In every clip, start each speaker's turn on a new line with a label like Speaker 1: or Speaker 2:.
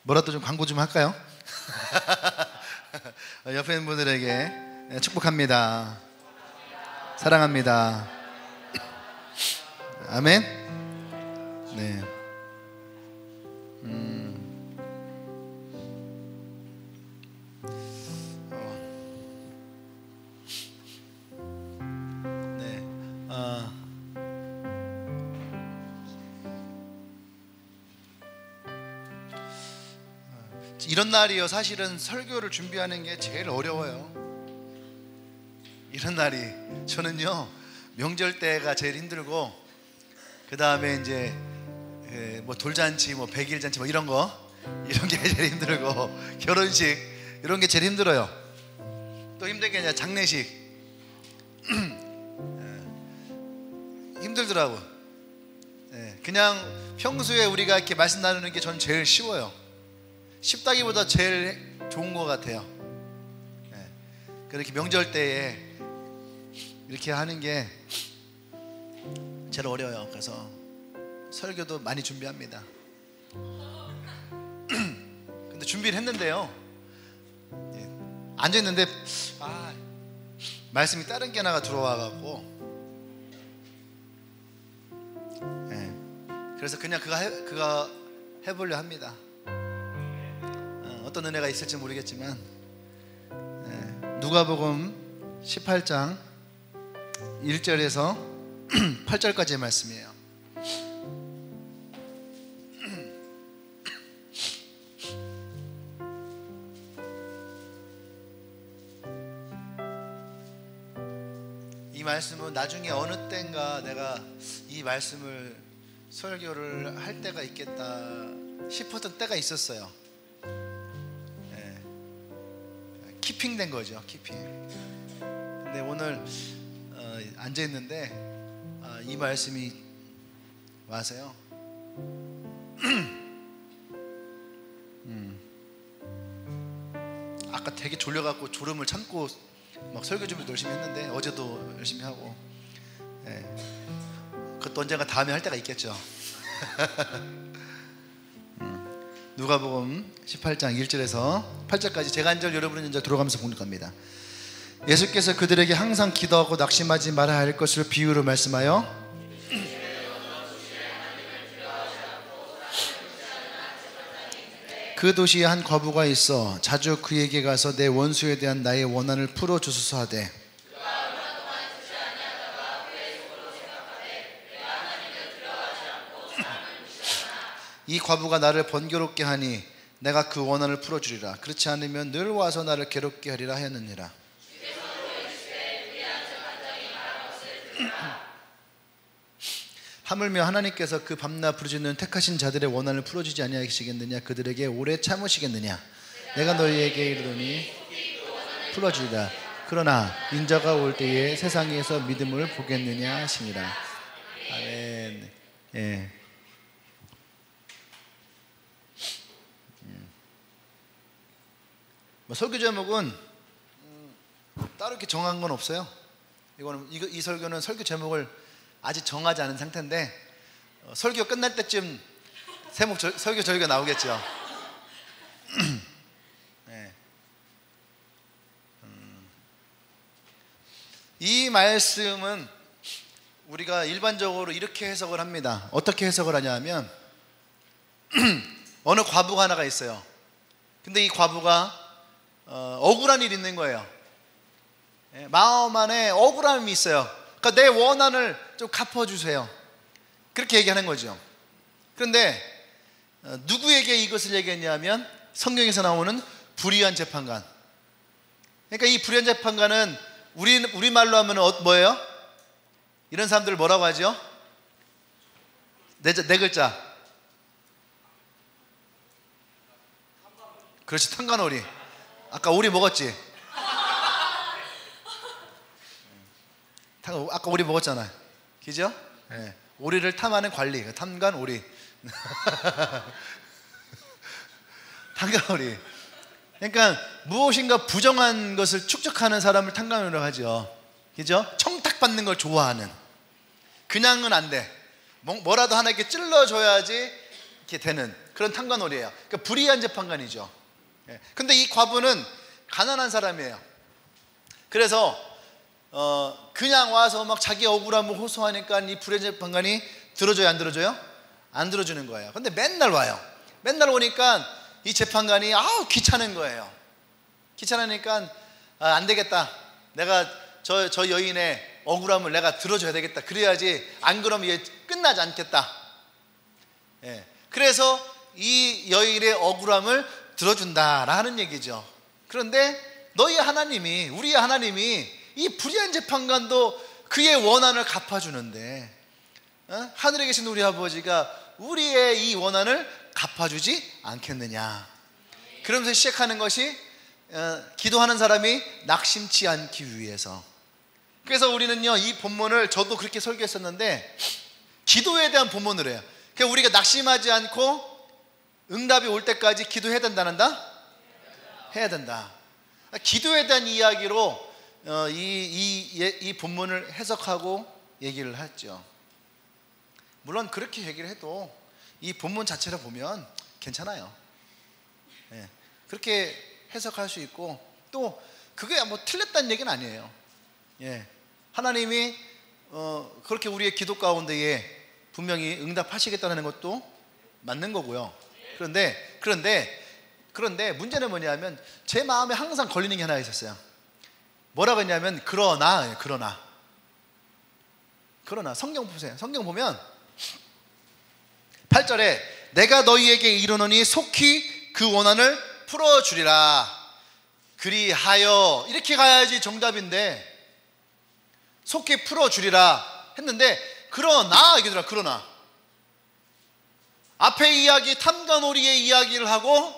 Speaker 1: 뭐라도 좀 광고 좀 할까요? 옆에 있는 분들에게 축복합니다. 사랑합니다. 아멘. 네. 이런 날이요, 사실은 설교를 준비하는 게 제일 어려워요. 이런 날이 저는요 명절 때가 제일 힘들고, 그 다음에 이제 뭐 돌잔치, 뭐 백일잔치, 뭐 이런 게 제일 힘들고, 결혼식 이런 게 제일 힘들어요. 또 힘든 게 이제 장례식 힘들더라고. 그냥 평소에 우리가 이렇게 말씀 나누는 게 전 제일 쉬워요. 쉽다기보다 제일 좋은 것 같아요. 그렇게 명절 때에 이렇게 하는 게 제일 어려워요. 그래서 설교도 많이 준비합니다. 근데 준비를 했는데요, 앉아있는데 말씀이 다른 게 하나가 들어와갖고, 그래서 그냥 그거 해보려 합니다. 어떤 은혜가 있을지 모르겠지만, 누가복음 18장 1절에서 8절까지의 말씀이에요. 이 말씀은 나중에 어느 때인가 내가 이 말씀을 설교를 할 때가 있겠다 싶었던 때가 있었어요. 키핑된 거죠, 키핑. 근데 오늘 앉아 있는데 이 말씀이 와서요. 아까 되게 졸려갖고 졸음을 참고 막 설교 준비도 열심히 했는데, 어제도 열심히 하고, 그것도 언젠가 다음에 할 때가 있겠죠. 누가복음 18장 1절에서 8절까지 제가 한 절, 여러분은 한 절 들어가면서 공독합니다. 예수께서 그들에게 항상 기도하고 낙심하지 말아야 할 것을 비유로 말씀하여 그 도시에 한 과부가 있어 자주 그에게 가서 내 원수에 대한 나의 원한을 풀어주소서 하되, 이 과부가 나를 번거롭게 하니 내가 그 원한을 풀어주리라. 그렇지 않으면 늘 와서 나를 괴롭게 하리라 하였느니라. 하물며 하나님께서 그 밤낮 부르짖는 택하신 자들의 원한을 풀어주지 아니하시겠느냐? 그들에게 오래 참으시겠느냐? 내가 너희에게 이르노니 풀어주리라. 그러나 인자가 올 때에 세상에서 믿음을 보겠느냐 하시니라. 아멘. 설교 제목은 따로 이렇게 정한 건 없어요. 이 설교는 설교 제목을 아직 정하지 않은 상태인데, 설교 끝날 때쯤 설교 저희가 나오겠죠. 이 말씀은 우리가 일반적으로 이렇게 해석을 합니다. 어떻게 해석을 하냐면, 어느 과부가 하나가 있어요. 근데 이 과부가 억울한 일이 있는 거예요. 마음 안에 억울함이 있어요. 그러니까 내 원한을 좀 갚아주세요, 그렇게 얘기하는 거죠. 그런데 누구에게 이것을 얘기했냐면, 성경에서 나오는 불의한 재판관. 그러니까 이 불의한 재판관은 우리말로 하면 뭐예요? 이런 사람들을 뭐라고 하죠? 네 글자. 그렇지, 탕간오리. 아까 오리 먹었지? 아까 오리 먹었잖아, 그죠? 오리를 탐하는 관리, 탐관오리. 탕간오리. 그러니까 무엇인가 부정한 것을 축적하는 사람을 탕간오리라고 하죠, 그죠? 청탁받는 걸 좋아하는. 그냥은 안 돼. 뭐라도 하나 이렇게 찔러줘야지 이렇게 되는 그런 탐관오리예요. 그러니까 불의한 재판관이죠. 예. 근데 이 과부는 가난한 사람이에요. 그래서 그냥 와서 막 자기 억울함을 호소하니까 이 불의한 재판관이 들어줘요, 안 들어줘요? 안 들어주는 거예요. 근데 맨날 와요. 맨날 오니까 이 재판관이 귀찮은 거예요. 귀찮으니까 안 되겠다. 내가 저 여인의 억울함을 내가 들어줘야 되겠다. 그래야지 안 그러면 얘 끝나지 않겠다. 예. 그래서 이 여인의 억울함을 들어준다라는 얘기죠. 그런데 너희 하나님이, 우리의 하나님이 이 불의한 재판관도 그의 원한을 갚아주는데 하늘에 계신 우리 아버지가 우리의 이 원한을 갚아주지 않겠느냐. 그러면서 시작하는 것이 기도하는 사람이 낙심치 않기 위해서. 그래서 우리는요, 이 본문을 저도 그렇게 설교했었는데 기도에 대한 본문으로 해요. 그러니까 우리가 낙심하지 않고 응답이 올 때까지 기도해야 된다는다? 해야 된다. 기도에 대한 이야기로 이 본문을 해석하고 얘기를 했죠. 물론 그렇게 얘기를 해도 이 본문 자체를 보면 괜찮아요. 예, 그렇게 해석할 수 있고 또 그게 뭐 틀렸다는 얘기는 아니에요. 예, 하나님이 그렇게 우리의 기도 가운데에 분명히 응답하시겠다는 것도 맞는 거고요. 그런데 문제는 뭐냐면 제 마음에 항상 걸리는 게 하나 있었어요. 뭐라고 했냐면 그러나 성경 보세요. 성경 보면 8절에 내가 너희에게 이르노니 속히 그 원한을 풀어주리라. 그리하여 이렇게 가야지 정답인데 속히 풀어주리라 했는데 그러나 이게 들어. 그러나 앞에 이야기 탐관오리의 이야기를 하고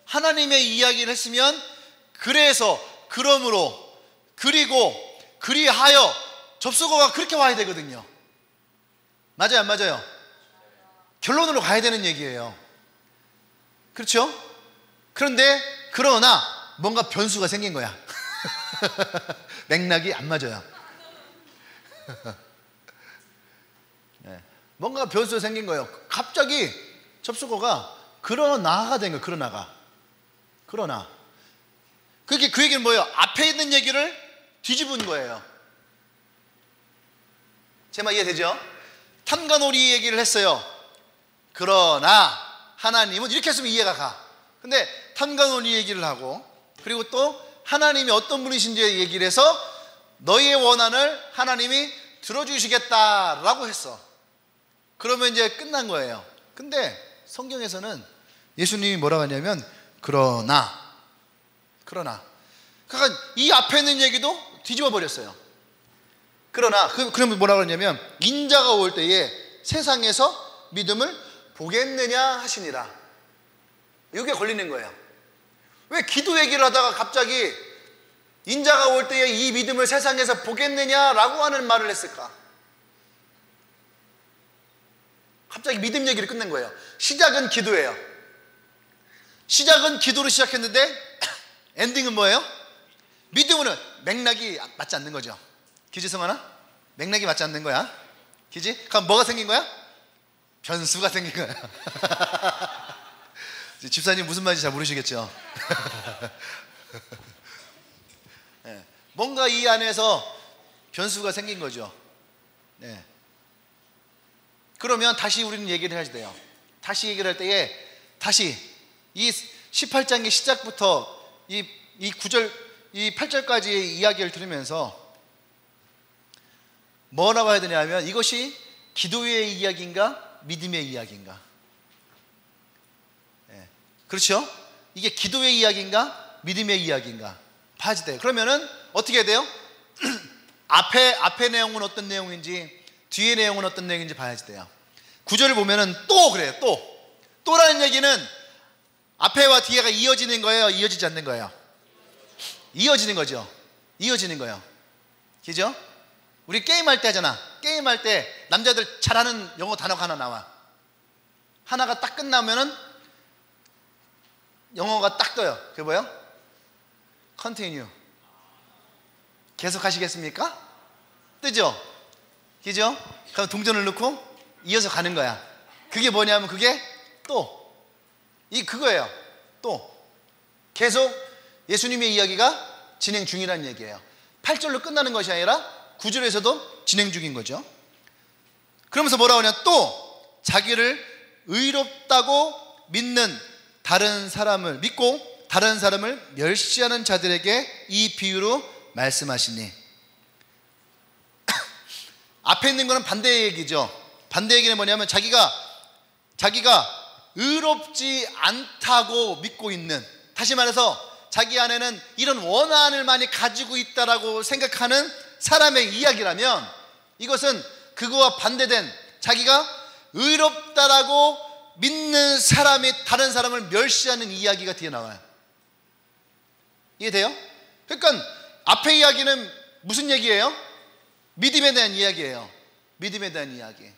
Speaker 1: 하나님의 이야기를 했으면 그래서 그러므로 그리고 그리하여 접속어가 그렇게 와야 되거든요. 맞아요, 안 맞아요? 결론으로 가야 되는 얘기예요. 그렇죠? 그런데 그러나 뭔가 변수가 생긴 거야. 맥락이 안 맞아요. 네. 뭔가 변수가 생긴 거예요. 갑자기 접속어가 그러나가 된 거예요. 그러나 그게 그 얘기는 뭐예요? 앞에 있는 얘기를 뒤집은 거예요. 제 말 이해되죠? 탐관오리 얘기를 했어요. 그러나 하나님은 이렇게 했으면 이해가 가. 근데 탐관오리 얘기를 하고 그리고 또 하나님이 어떤 분이신지 얘기를 해서 너희의 원한을 하나님이 들어주시겠다라고 했어. 그러면 이제 끝난 거예요. 근데 성경에서는 예수님이 뭐라고 하냐면 그러나 그러니까 이 앞에 있는 얘기도 뒤집어 버렸어요. 그러나 그러면 뭐라고 하냐면 인자가 올 때에 세상에서 믿음을 보겠느냐 하시니라. 이게 걸리는 거예요. 왜 기도 얘기를 하다가 갑자기 인자가 올 때에 이 믿음을 세상에서 보겠느냐라고 하는 말을 했을까? 갑자기 믿음 얘기를 끝낸 거예요. 시작은 기도예요. 시작은 기도로 시작했는데 엔딩은 뭐예요? 믿음으로는 맥락이 맞지 않는 거죠. 기지 성하나? 맥락이 맞지 않는 거야. 기지? 그럼 뭐가 생긴 거야? 변수가 생긴 거야. 집사님 무슨 말인지 잘 모르시겠죠? 네. 뭔가 이 안에서 변수가 생긴 거죠. 네. 그러면 다시 우리는 얘기를 해야 돼요. 다시 얘기를 할 때에 다시 이 18장의 시작부터 이 9절, 이 8절까지의 이야기를 들으면서 뭐라고 해야 되냐면 이것이 기도의 이야기인가 믿음의 이야기인가? 네. 그렇죠? 이게 기도의 이야기인가 믿음의 이야기인가? 봐야 돼요. 그러면은 어떻게 해야 돼요? 앞에 내용은 어떤 내용인지 뒤에 내용은 어떤 내용인지 봐야 돼요. 9절을 보면은 또 그래요. 또라는 얘기는 앞에와 뒤에가 이어지는 거예요? 이어지지 않는 거예요? 이어지는 거죠. 이어지는 거예요. 그죠? 우리 게임할 때 하잖아. 게임할 때 남자들 잘하는 영어 단어가 하나 나와. 하나가 딱 끝나면은 영어가 딱 떠요. 그게 뭐예요? Continue. 계속 하시겠습니까? 뜨죠? 그죠? 그럼 동전을 넣고 이어서 가는 거야. 그게 뭐냐면 그게 또 그거예요. 또 계속 예수님의 이야기가 진행 중이라는 얘기예요. 8절로 끝나는 것이 아니라 9절에서도 진행 중인 거죠. 그러면서 뭐라고 하냐, 또 자기를 의롭다고 믿는 다른 사람을 믿고 다른 사람을 멸시하는 자들에게 이 비유로 말씀하시니. 앞에 있는 거는 반대 얘기죠. 반대 얘기는 뭐냐면 자기가 의롭지 않다고 믿고 있는, 다시 말해서 자기 안에는 이런 원한을 많이 가지고 있다라고 생각하는 사람의 이야기라면, 이것은 그거와 반대된 자기가 의롭다라고 믿는 사람이 다른 사람을 멸시하는 이야기가 뒤에 나와요. 이해돼요? 그러니까 앞에 이야기는 무슨 얘기예요? 믿음에 대한 이야기예요. 믿음에 대한 이야기.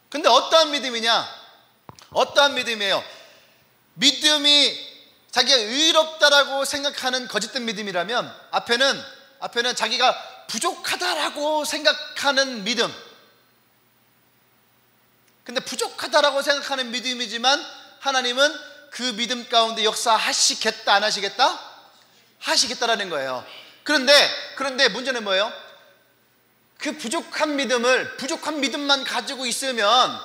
Speaker 1: 근데 어떠한 믿음이냐? 어떠한 믿음이에요? 믿음이 자기가 의롭다라고 생각하는 거짓된 믿음이라면 앞에는 자기가 부족하다라고 생각하는 믿음. 근데 부족하다라고 생각하는 믿음이지만 하나님은 그 믿음 가운데 역사하시겠다 안 하시겠다? 하시겠다라는 거예요. 그런데 문제는 뭐예요? 그 부족한 믿음만 가지고 있으면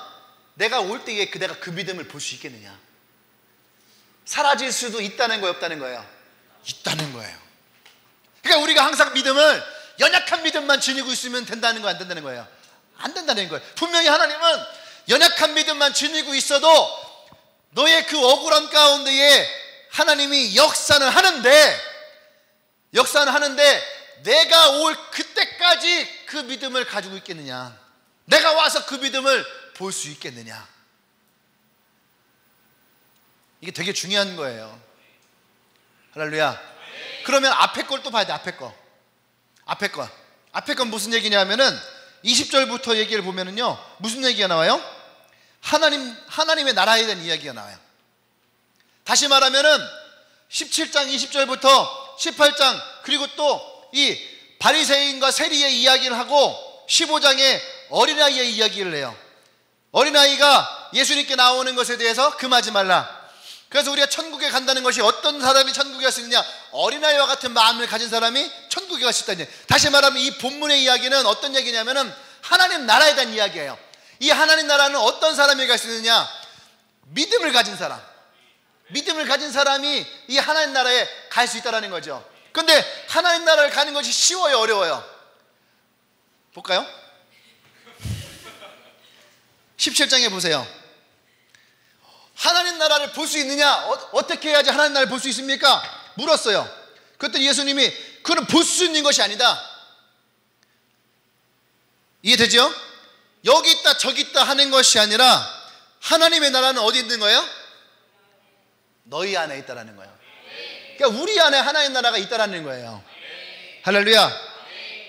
Speaker 1: 내가 올 때에 내가 그 믿음을 볼 수 있겠느냐? 사라질 수도 있다는 거예요, 없다는 거예요? 있다는 거예요. 그러니까 우리가 항상 믿음을 연약한 믿음만 지니고 있으면 된다는 거예요, 안 된다는 거예요? 안 된다는 거예요. 분명히 하나님은 연약한 믿음만 지니고 있어도 너의 그 억울함 가운데에 하나님이 역사는 하는데 내가 올 그때까지 그 믿음을 가지고 있겠느냐? 내가 와서 그 믿음을 볼 수 있겠느냐? 이게 되게 중요한 거예요. 할렐루야. 그러면 앞에 걸 또 봐야 돼. 앞에 건 무슨 얘기냐면은 20절부터 얘기를 보면은요, 무슨 얘기가 나와요? 하나님의 나라에 대한 이야기가 나와요. 다시 말하면은 17장 20절부터 18장, 그리고 또 이 바리새인과 세리의 이야기를 하고 15장에 어린아이의 이야기를 해요. 어린아이가 예수님께 나오는 것에 대해서 금하지 말라. 그래서 우리가 천국에 간다는 것이 어떤 사람이 천국에 갈 수 있느냐? 어린아이와 같은 마음을 가진 사람이 천국에 갈 수 있다는 얘기예요. 다시 말하면 이 본문의 이야기는 어떤 얘기냐면은 하나님 나라에 대한 이야기예요. 이 하나님 나라는 어떤 사람이 갈 수 있느냐? 믿음을 가진 사람이 이 하나님 나라에 갈 수 있다는 거죠. 근데 하나님 나라를 가는 것이 쉬워요, 어려워요? 볼까요? 17장에 보세요. 하나님 나라를 볼 수 있느냐? 어떻게 해야지 하나님 나라를 볼 수 있습니까? 물었어요. 그랬더니 예수님이 그는 볼 수 있는 것이 아니다. 이해되죠? 여기 있다 저기 있다 하는 것이 아니라 하나님의 나라는 어디 있는 거예요? 너희 안에 있다라는 거예요. 그러니까 우리 안에 하나님 나라가 있다라는 거예요. 할렐루야.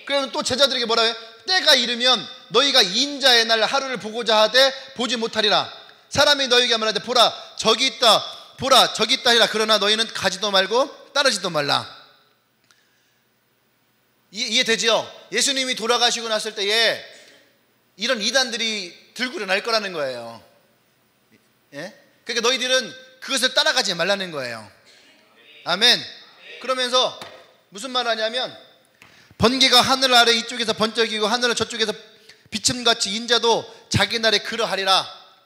Speaker 1: 그러면 또 제자들에게 뭐라 해요? 때가 이르면 너희가 인자의 날 하루를 보고자 하되 보지 못하리라. 사람이 너희에게 말하되 보라 저기 있다 하리라. 그러나 너희는 가지도 말고 따르지도 말라. 이해되죠? 예수님이 돌아가시고 났을 때에 이런 이단들이 들고 일어날 거라는 거예요. 예? 그러니까 너희들은 그것을 따라가지 말라는 거예요. 아멘. 그러면서 무슨 말 하냐면 번개가 하늘 아래 이쪽에서 번쩍이고 하늘은 저쪽에서 비침같이 인자도 자기 날에 그러하리라.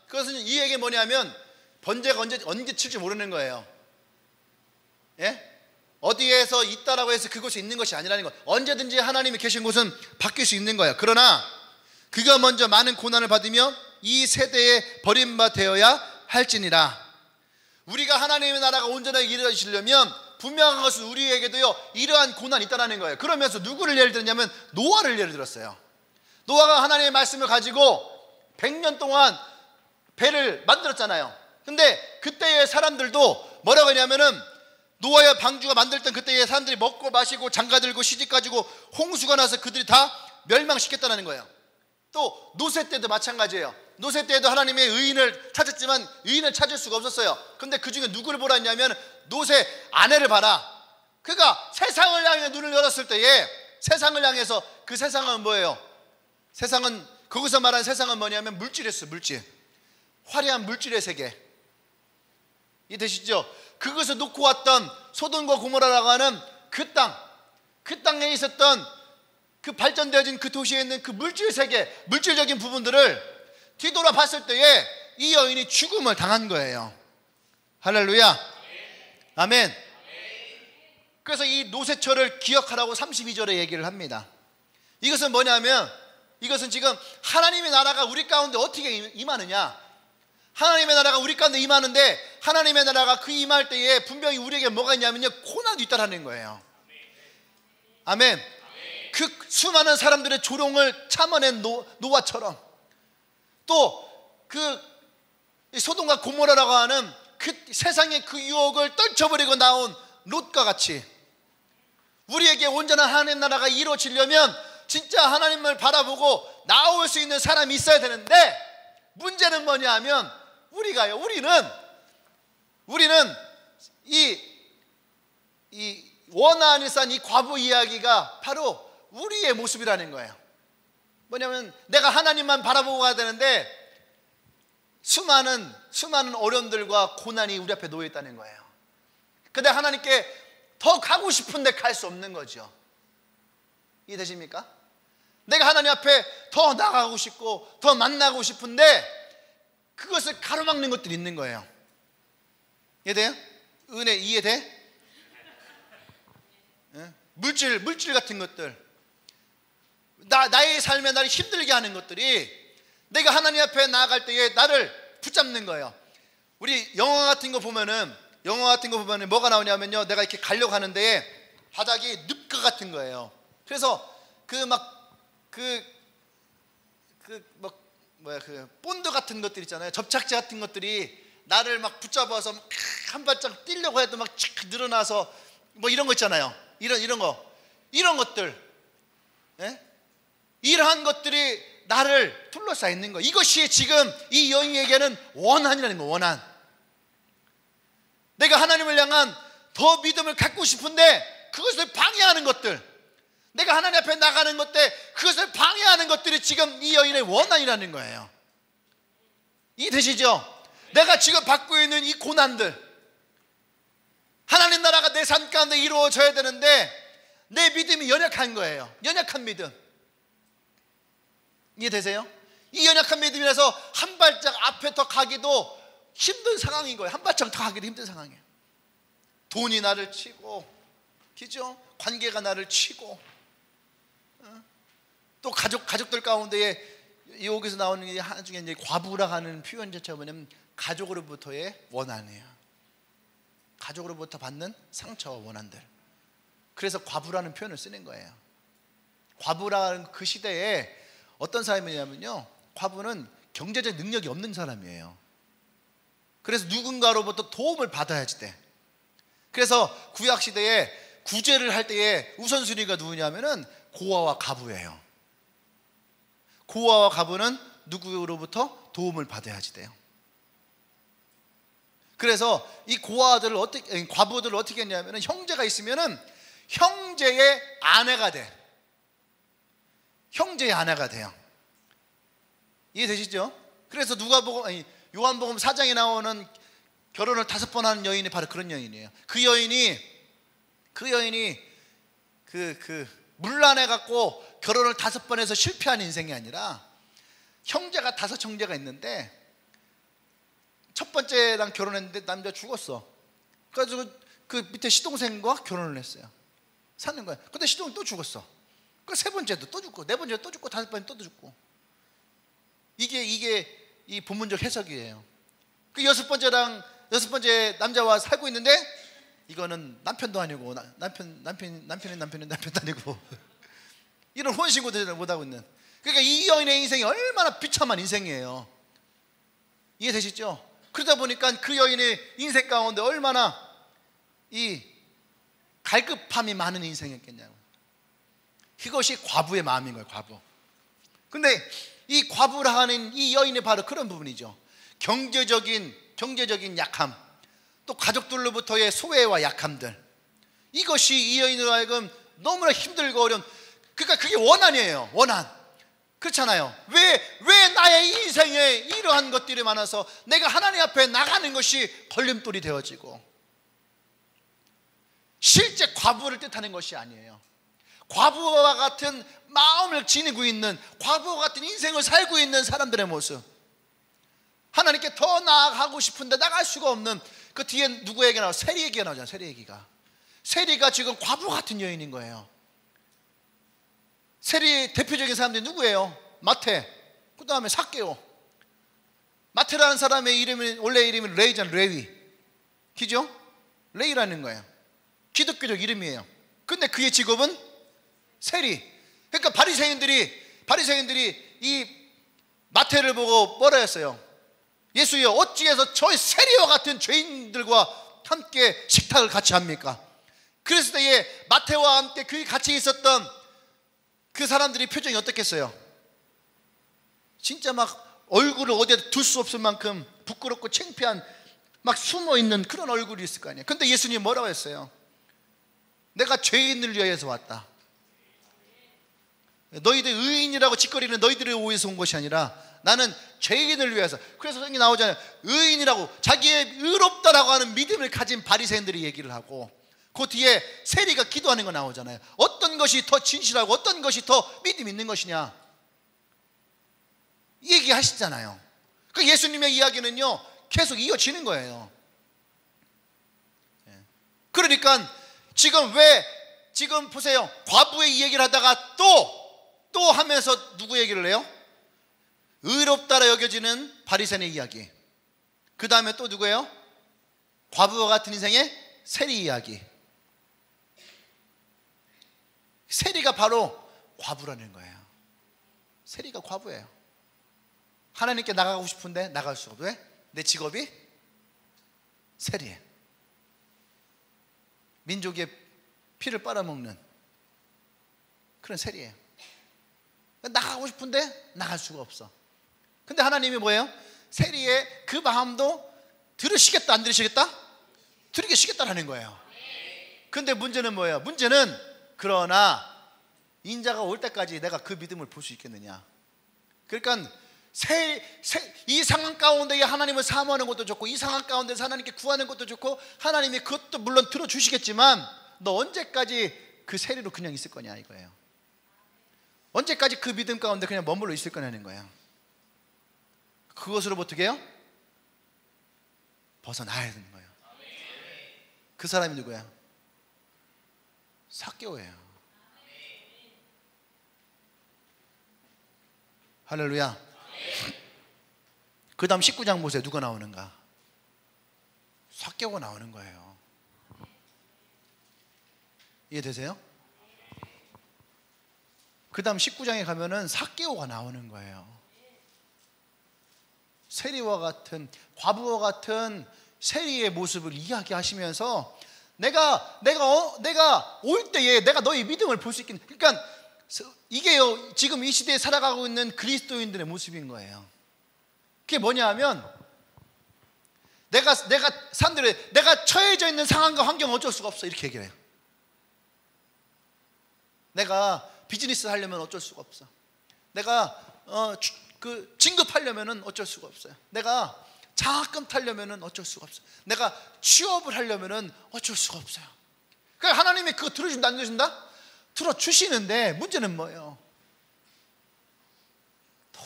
Speaker 1: 그것은 이 얘기 뭐냐면 번개가 언제 칠지 모르는 거예요. 예? 어디에서 있다라고 해서 그곳에 있는 것이 아니라는 거예요. 언제든지 하나님이 계신 곳은 바뀔 수 있는 거예요. 그러나 그가 먼저 많은 고난을 받으며 이 세대에 버림받 되어야 할지니라. 우리가 하나님의 나라가 온전하게 이루어지려면 분명한 것은 우리에게도요 이러한 고난이 있다는 거예요. 그러면서 누구를 예를 들었냐면 노아를 예를 들었어요. 노아가 하나님의 말씀을 가지고 100년 동안 배를 만들었잖아요. 근데 그때의 사람들도 뭐라고 하냐면은 노아의 방주가 만들 땐 그때의 사람들이 먹고 마시고 장가들고 시집가지고 홍수가 나서 그들이 다 멸망시켰다는 거예요. 또 노세 때도 마찬가지예요. 노세 때에도 하나님의 의인을 찾았지만 의인을 찾을 수가 없었어요. 근데 그 중에 누구를 보라 했냐면 노세 아내를 봐라. 그가 세상을 향해 눈을 열었을 때에 세상을 향해서 그 세상은 뭐예요? 세상은 거기서 말하는 세상은 뭐냐면 물질이었어요. 물질. 화려한 물질의 세계. 이해되시죠? 그것을 놓고 왔던 소돔과 고모라라고 하는 그 땅에 있었던 그 발전되어진 그 도시에 있는 그 물질 세계, 물질적인 부분들을 뒤돌아 봤을 때에 이 여인이 죽음을 당한 거예요. 할렐루야. 아멘. 그래서 이 노새철을 기억하라고 32절에 얘기를 합니다. 이것은 뭐냐면, 이것은 지금 하나님의 나라가 우리 가운데 어떻게 임하느냐, 하나님의 나라가 우리 가운데 임하는데, 하나님의 나라가 그 임할 때에 분명히 우리에게 뭐가 있냐면요, 고난이 있다라는 거예요. 아멘. 그 수많은 사람들의 조롱을 참아낸 노아처럼, 또 그 소돔과 고모라라고 하는 그 세상의 그 유혹을 떨쳐버리고 나온 롯과 같이 우리에게 온전한 하나님 나라가 이루어지려면 진짜 하나님을 바라보고 나올 수 있는 사람이 있어야 되는데, 문제는 뭐냐 하면 우리는 이 원한을 쌓은 이 과부 이야기가 바로 우리의 모습이라는 거예요. 뭐냐면 내가 하나님만 바라보고 가야 되는데 수많은 어려움들과 고난이 우리 앞에 놓여 있다는 거예요. 근데 하나님께 더 가고 싶은데 갈 수 없는 거죠. 이해되십니까? 내가 하나님 앞에 더 나가고 싶고 더 만나고 싶은데 그것을 가로막는 것들이 있는 거예요. 이해돼요? 은혜 이해돼? 물질 같은 것들, 나의 삶에 나를 힘들게 하는 것들이 내가 하나님 앞에 나아갈 때에 나를 붙잡는 거예요. 우리 영화 같은 거 보면은 뭐가 나오냐면요, 내가 이렇게 가려고 하는데 바닥이 늪가 같은 거예요. 그래서 그 본드 같은 것들 있잖아요, 접착제 같은 것들이 나를 막 붙잡아서 한 발짝 뛰려고 해도 막 늘어나서 뭐 이런 거 있잖아요. 이런 것들, 예? 이러한 것들이 나를 둘러싸여 있는 거. 이것이 지금 이 여인에게는 원한이라는 거. 원한. 내가 하나님을 향한 더 믿음을 갖고 싶은데 그것을 방해하는 것들, 내가 하나님 앞에 나가는 것 때 그것을 방해하는 것들이 지금 이 여인의 원한이라는 거예요. 이해되시죠? 내가 지금 받고 있는 이 고난들, 하나님 나라가 내 삶 가운데 이루어져야 되는데 내 믿음이 연약한 거예요. 연약한 믿음. 이해되세요? 이 연약한 믿음이라서 한 발짝 앞에 더 가기도 힘든 상황인 거예요. 한 발짝 더 가기도 힘든 상황이에요. 돈이 나를 치고, 그죠? 관계가 나를 치고, 또 가족들 가운데에 여기서 나오는 게 하나 중에 이제 과부라 하는 표현 자체가 뭐냐면 가족으로부터의 원한이에요. 가족으로부터 받는 상처와 원한들. 그래서 과부라는 표현을 쓰는 거예요. 과부라는 그 시대에 어떤 사람이냐면요, 과부는 경제적 능력이 없는 사람이에요. 그래서 누군가로부터 도움을 받아야지 돼. 그래서 구약 시대에 구제를 할 때에 우선순위가 누구냐면은 고아와 가부예요. 고아와 가부는 누구로부터 도움을 받아야지 돼요. 그래서 이 과부들을 어떻게 했냐면은 형제가 있으면은 형제의 아내가 돼. 형제의 아내가 돼요. 이해되시죠? 그래서 요한복음 4장에 나오는 결혼을 5번 하는 여인이 바로 그런 여인이에요. 그 여인이 물란해 갖고 결혼을 5번 해서 실패한 인생이 아니라, 형제가 5형제가 있는데 첫 번째랑 결혼했는데 남자 죽었어. 그래서 그 밑에 시동생과 결혼을 했어요. 사는 거야. 근데 시동이 또 죽었어. 그 세 번째도 또 죽고, 네 번째도 또 죽고, 5번째 또 죽고. 이게 이 본문적 해석이에요. 그 여섯 번째 남자와 살고 있는데 이거는 남편도 아니고 남편도 아니고 이런 혼신고도 못하고 있는. 그러니까 이 여인의 인생이 얼마나 비참한 인생이에요. 이해되시죠? 그러다 보니까 그 여인의 인생 가운데 얼마나 이 갈급함이 많은 인생이었겠냐고. 그것이 과부의 마음인 거예요. 과부. 근데 이 과부라 하는 이 여인이 바로 그런 부분이죠. 경제적인 약함, 또 가족들로부터의 소외와 약함들, 이것이 이 여인으로 하여금 너무나 힘들고 어려운, 그러니까 그게 원한이에요. 원한. 그렇잖아요. 왜 나의 인생에 이러한 것들이 많아서 내가 하나님 앞에 나가는 것이 걸림돌이 되어지고, 실제 과부를 뜻하는 것이 아니에요. 과부와 같은 마음을 지니고 있는, 과부와 같은 인생을 살고 있는 사람들의 모습, 하나님께 더 나아가고 싶은데 나갈 수가 없는, 그 뒤에 누구 얘기가 나와요? 세리 얘기가 나오잖아요. 세리 얘기가. 세리가 지금 과부 같은 여인인 거예요. 세리 대표적인 사람들이 누구예요? 마태, 그 다음에 삭개오. 마태라는 사람의 이름이, 원래 이름이 레이잖아요. 레위. 기죠? 레이라는 거예요. 기독교적 이름이에요. 근데 그의 직업은 세리. 그러니까 바리새인들이 이 마태를 보고 뭐라 했어요? 예수여, 어찌해서 저희 세리와 같은 죄인들과 함께 식탁을 같이 합니까? 그랬을 때에 마태와 함께 그 같이 있었던 그 사람들이 표정이 어떻겠어요? 진짜 막 얼굴을 어디에 둘 수 없을 만큼 부끄럽고 창피한, 막 숨어있는 그런 얼굴이 있을 거 아니에요. 근데 예수님이 뭐라고 했어요? 내가 죄인을 위해서 왔다. 너희들 의인이라고 짓거리는 너희들을 위해서 온 것이 아니라 나는 죄인을 위해서. 그래서 성경에 나오잖아요. 의인이라고, 자기의 의롭다라고 하는 믿음을 가진 바리새인들이 얘기를 하고, 그 뒤에 세리가 기도하는 거 나오잖아요. 어떤 것이 더 진실하고 어떤 것이 더 믿음 있는 것이냐 얘기하시잖아요. 그 예수님의 이야기는요 계속 이어지는 거예요. 그러니까 지금 보세요. 과부의 이 얘기를 하다가 또 하면서 누구 얘기를 해요? 의롭다라 여겨지는 바리새인의 이야기. 그 다음에 또 누구예요? 과부와 같은 인생의 세리 이야기. 세리가 바로 과부라는 거예요. 세리가 과부예요. 하나님께 나가고 싶은데 나갈 수가 없어요. 왜? 내 직업이 세리예요. 민족의 피를 빨아먹는 그런 세리예요. 나가고 싶은데 나갈 수가 없어. 근데 하나님이 뭐예요? 세리의 그 마음도 들으시겠다 안 들으시겠다? 들으시겠다라는 거예요. 근데 문제는 뭐예요? 문제는 그러나 인자가 올 때까지 내가 그 믿음을 볼 수 있겠느냐. 그러니까 이 상황 가운데에 하나님을 사모하는 것도 좋고, 이 상황 가운데서 하나님께 구하는 것도 좋고, 하나님이 그것도 물론 들어주시겠지만 너 언제까지 그 세리로 그냥 있을 거냐 이거예요. 언제까지 그 믿음 가운데 그냥 머물러 있을 거냐는 거예요. 그것으로 어떻게 해요? 벗어나야 되는 거예요. 그 사람이 누구야? 삭개오예요. 할렐루야. 그 다음 19장 보세요. 누가 나오는가? 삭개오가 나오는 거예요. 이해되세요? 그 다음 19장에 가면은 삭개오가 나오는 거예요. 세리와 같은, 과부와 같은 세리의 모습을 이야기하시면서 내가 올 때에 내가 너의 믿음을 볼 수 있겠네. 그러니까 이게요 지금 이 시대에 살아가고 있는 그리스도인들의 모습인 거예요. 그게 뭐냐 하면 사람들이 내가 처해져 있는 상황과 환경은 어쩔 수가 없어 이렇게 얘기를 해요. 내가 비즈니스 하려면 어쩔 수가 없어. 내가 진급하려면 어쩔 수가 없어요. 내가 장학금 타려면 어쩔 수가 없어요. 내가 취업을 하려면 어쩔 수가 없어요. 그러니까 하나님이 그거 들어준다 안 들어준다? 들어주시는데 문제는 뭐예요?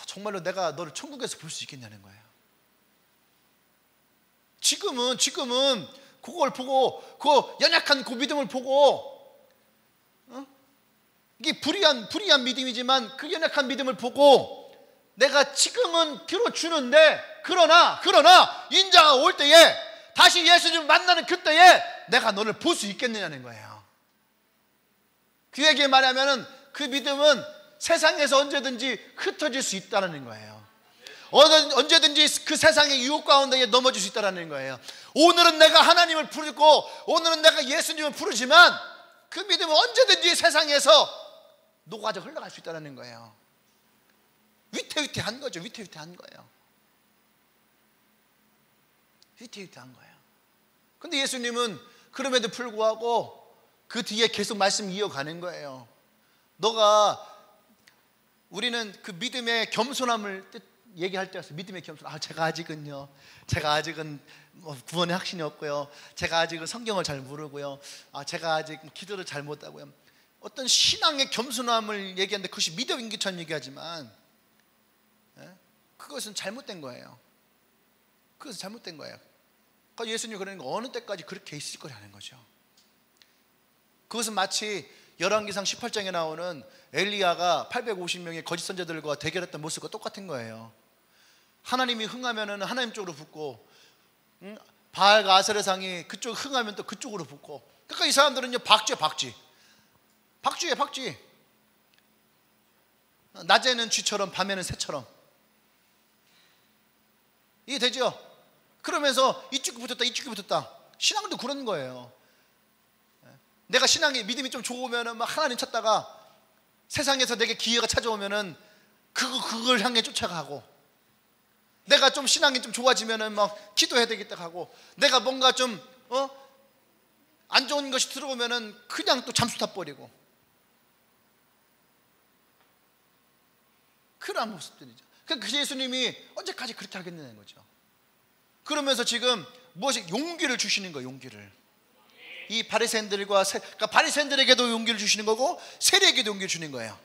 Speaker 1: 정말로 내가 너를 천국에서 볼 수 있겠냐는 거예요. 지금은 그걸 보고 그 연약한 그 믿음을 보고 이게 불의한 믿음이지만 그 연약한 믿음을 보고 내가 지금은 들어주는데 그러나 인자가 올 때에 다시 예수님을 만나는 그때에 내가 너를 볼 수 있겠느냐는 거예요. 그에게 말하면은 그 믿음은 세상에서 언제든지 흩어질 수 있다는 거예요. 언제든지 그 세상의 유혹 가운데 넘어질 수 있다는 거예요. 오늘은 내가 하나님을 부르고 오늘은 내가 예수님을 부르지만 그 믿음은 언제든지 세상에서 녹아져 흘러갈 수 있다는 거예요. 위태위태한 거죠. 위태위태한 거예요. 근데 예수님은 그럼에도 불구하고 그 뒤에 계속 말씀 이어가는 거예요. 너가 우리는 그 믿음의 겸손함을 얘기할 때 믿음의 겸손. 제가 아직은 뭐 구원의 확신이 없고요. 제가 아직은 성경을 잘 모르고요. 제가 아직 기도를 잘 못하고요. 어떤 신앙의 겸손함을 얘기하는데 그것이 믿음인 것처럼 얘기하지만 그것은 잘못된 거예요. 그것은 잘못된 거예요. 그러니까 예수님이 그러는 거 어느 때까지 그렇게 있을 거라는 거죠. 그것은 마치 열왕기상 18장에 나오는 엘리야가 850명의 거짓 선지자들과 대결했던 모습과 똑같은 거예요. 하나님이 흥하면은 하나님 쪽으로 붙고, 바알과 아세라상이 그쪽 흥하면 또 그쪽으로 붙고. 그러니까 이 사람들은요 박쥐. 낮에는 쥐처럼 밤에는 새처럼. 이해되죠? 그러면서 이쪽이 붙었다. 신앙도 그런 거예요. 내가 신앙이 믿음이 좀 좋으면은 막 하나님 찾다가 세상에서 내게 기회가 찾아오면은 그걸 향해 쫓아가고, 내가 좀 신앙이 좀 좋아지면은 막 기도해야 되겠다 하고, 내가 뭔가 좀 안 좋은 것이 들어오면은 그냥 또 잠수 타버리고, 그런 모습들이죠. 그러니까 예수님이 언제까지 그렇게 하겠냐는 거죠. 그러면서 지금 무엇이 용기를 주시는 거예요. 용기를. 이 바리새인들과 그러니까 바리새인들에게도 용기를 주시는 거고 세리에게도 용기를 주는 거예요.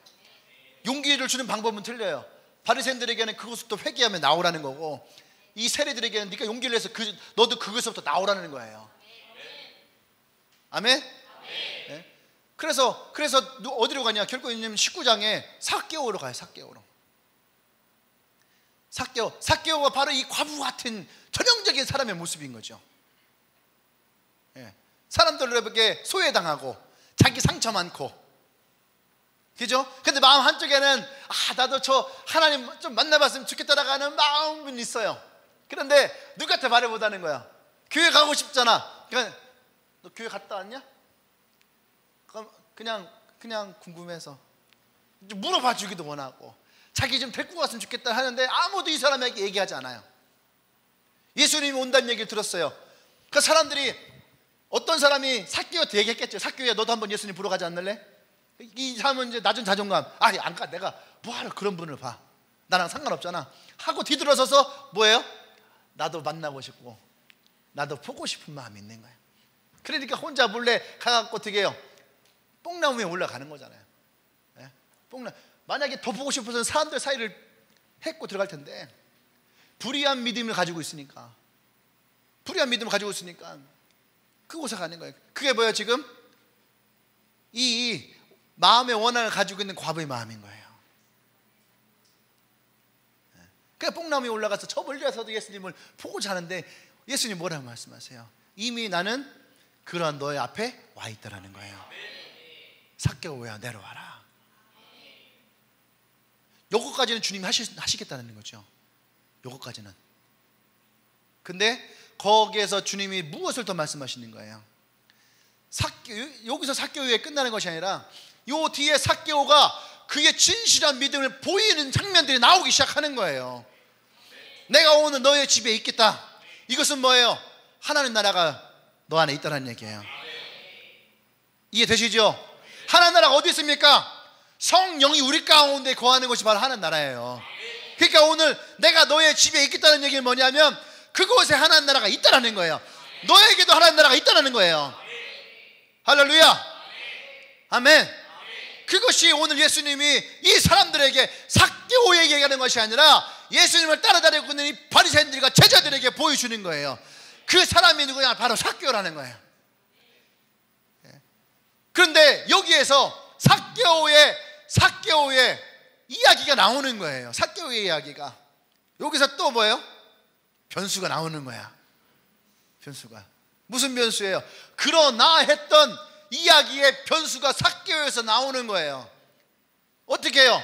Speaker 1: 용기를 주는 방법은 틀려요. 바리새인들에게는 그것부터 회개하면 나오라는 거고, 이 세리들에게는 네가 용기를 내서 너도 그것부터 나오라는 거예요. 아멘? 네? 그래서 어디로 가냐? 결국 19장에 삭개오로 가요. 삭개오가 바로 이 과부 같은 전형적인 사람의 모습인 거죠. 사람들에게 소외당하고 자기 상처 많고, 그죠? 근데 마음 한쪽에는 나도 저 하나님 좀 만나봤으면 좋겠다라고 하는 마음은 있어요. 그런데 누구한테 말을 못하는 거야. 교회 가고 싶잖아. 그러니까 너 교회 갔다 왔냐? 그냥 궁금해서 물어봐 주기도 원하고, 자기 좀 데리고 갔으면 좋겠다 하는데 아무도 이 사람에게 얘기하지 않아요. 예수님이 온다는 얘기를 들었어요. 그 사람들이, 어떤 사람이 삭개오한테 얘기했겠죠. 삭개오야, 너도 한번 예수님 보러 가지 않을래? 이 사람은 이제 낮은 자존감. 안 가. 내가 뭐하러 그런 분을 봐. 나랑 상관없잖아 하고 뒤돌아서서 뭐예요? 나도 만나고 싶고 나도 보고 싶은 마음이 있는 거예요. 그러니까 혼자 몰래 가갖고 어떻게 해요? 뽕나무 위에 올라가는 거잖아요. 만약에 더 보고 싶어서 사람들 사이를 했고 들어갈 텐데, 불의한 믿음을 가지고 있으니까 그곳에 가는 거예요. 그게 뭐예요? 지금 이 마음의 원한을 가지고 있는 과부의 마음인 거예요. 그러니까 뽕나무 위에 올라가서 저 멀리서도 예수님을 보고 자는데, 예수님 뭐라고 말씀하세요? 이미 나는 그러한 너의 앞에 와 있다라는 거예요. 삭개오야, 내려와라. 요거까지는 주님이 하시겠다는 거죠. 요거까지는. 근데 거기에서 주님이 무엇을 더 말씀하시는 거예요? 여기서 삭개오에 끝나는 것이 아니라 요 뒤에 삭개오가 그의 진실한 믿음을 보이는 장면들이 나오기 시작하는 거예요. 내가 오늘 너의 집에 있겠다. 이것은 뭐예요? 하나님 나라가 너 안에 있다는 얘기예요. 이해되시죠? 하나님 나라가 어디 있습니까? 성령이 우리 가운데 거하는 것이 바로 하나님 나라예요. 그러니까 오늘 내가 너의 집에 있겠다는 얘기는 뭐냐면, 그곳에 하나님 나라가 있다는 거예요. 너에게도 하나님 나라가 있다는 거예요. 할렐루야. 아멘. 그것이 오늘 예수님이 이 사람들에게, 삭개오에게 얘기하는 것이 아니라 예수님을 따라다니고 있는 이 바리새인들과 제자들에게 보여주는 거예요. 그 사람이 누구냐? 바로 삭개오라는 거예요. 그런데 여기에서 삭개오의 이야기가 나오는 거예요. 삭개오의 이야기가. 여기서 또 뭐예요? 변수가 나오는 거야. 변수가. 무슨 변수예요? 그러나 했던 이야기의 변수가 삭개오에서 나오는 거예요. 어떻게 해요?